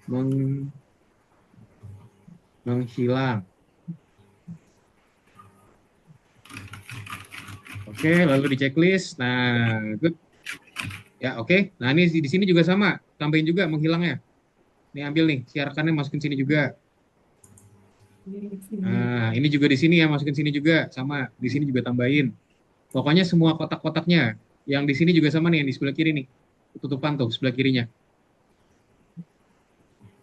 Meng- menghilang. Oke, lalu di checklist. Nah, good. Ya, oke. Nah, ini di sini juga sama. Tambahin juga menghilangnya. Ini ambil nih, siarkannya masukin sini juga. Nah, ini juga di sini ya, masukin sini juga. Sama, di sini juga tambahin. Pokoknya semua kotak-kotaknya. Yang di sini juga sama nih, yang di sebelah kiri nih. Tutupan tuh, sebelah kirinya.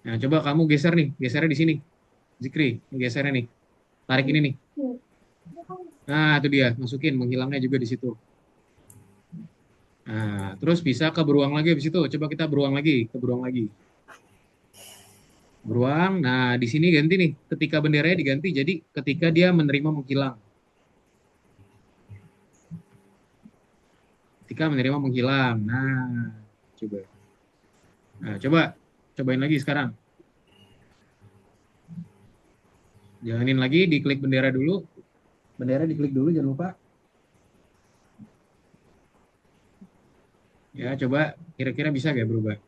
Nah, coba kamu geser nih, gesernya di sini. Zikri, gesernya nih. Tarik ini nih. Nah, itu dia, masukin menghilangnya juga di situ. Nah, terus bisa ke beruang lagi habis itu. Coba kita beruang lagi, ke beruang lagi. Beruang. Nah, di sini ganti nih. Ketika benderanya diganti, jadi ketika dia menerima menghilang. Ketika menerima menghilang. Nah, coba. Nah, cobain lagi sekarang. Jalanin lagi, diklik bendera dulu. Bendera diklik dulu, jangan lupa. Ya, coba kira-kira bisa gak berubah?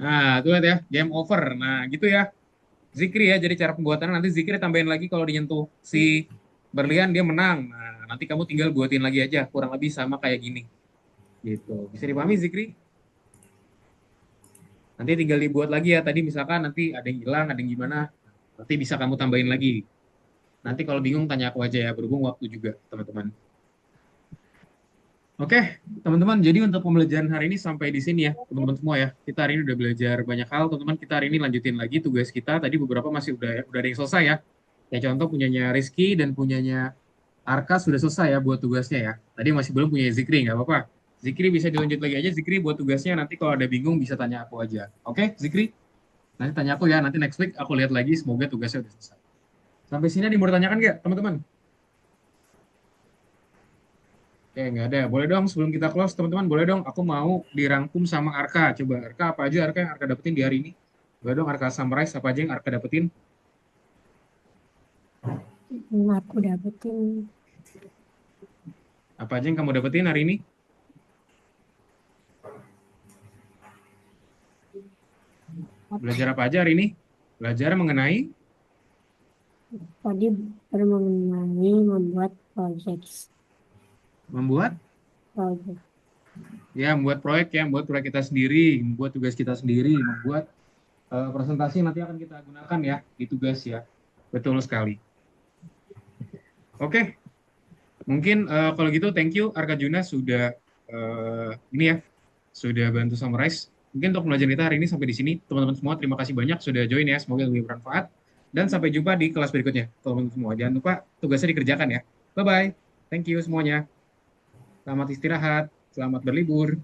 Nah, tuh lihat ya, game over. Nah, gitu ya. Zikri ya, jadi cara pembuatannya nanti Zikri tambahin lagi kalau diyentuh si berlian dia menang. Nah, nanti kamu tinggal buatin lagi aja, kurang lebih sama kayak gini. Gitu. Bisa dipahami Zikri? Nanti tinggal dibuat lagi ya. Tadi misalkan nanti ada yang hilang, ada yang gimana. Nanti bisa kamu tambahin lagi. Nanti kalau bingung tanya aku aja ya, berhubung waktu juga, teman-teman. Oke, teman-teman. Jadi untuk pembelajaran hari ini sampai di sini ya, teman-teman semua ya. Kita hari ini udah belajar banyak hal, teman-teman. Kita hari ini lanjutin lagi tugas kita. Tadi beberapa masih udah ada yang selesai ya. Kayak contoh punyanya Rizky dan punyanya Arka sudah selesai ya buat tugasnya ya. Tadi masih belum punya Zikri, nggak apa-apa. Zikri bisa dilanjut lagi aja. Zikri buat tugasnya nanti kalau ada bingung bisa tanya aku aja. Oke, Zikri? Nanti tanya aku ya. Nanti next week aku lihat lagi. Semoga tugasnya udah selesai. Sampai sini ada yang mau ditanyakan nggak, teman-teman? Oke, nggak ada. Boleh dong sebelum kita close, teman-teman. Boleh dong. Aku mau dirangkum sama Arka. Coba Arka apa aja Arka yang Arka dapetin di hari ini? Boleh dong Arka summarize apa aja yang Arka dapetin? Aku dapetin Apa aja yang kamu dapetin hari ini? Belajar apa aja hari ini? Belajar mengenai tadi mengenai membuat project. membuat Project. ya, membuat proyek ya, membuat proyek kita sendiri, membuat tugas kita sendiri, membuat presentasi nanti akan kita gunakan ya di tugas ya. Betul sekali. Oke, mungkin kalau gitu thank you Arkajuna sudah ini ya, sudah bantu summarize. Mungkin untuk pembelajaran kita hari ini sampai di sini. Teman-teman semua terima kasih banyak sudah join ya. Semoga lebih bermanfaat. Dan sampai jumpa di kelas berikutnya. Teman-teman semua jangan lupa tugasnya dikerjakan ya. Bye bye. Thank you semuanya. Selamat istirahat, selamat berlibur.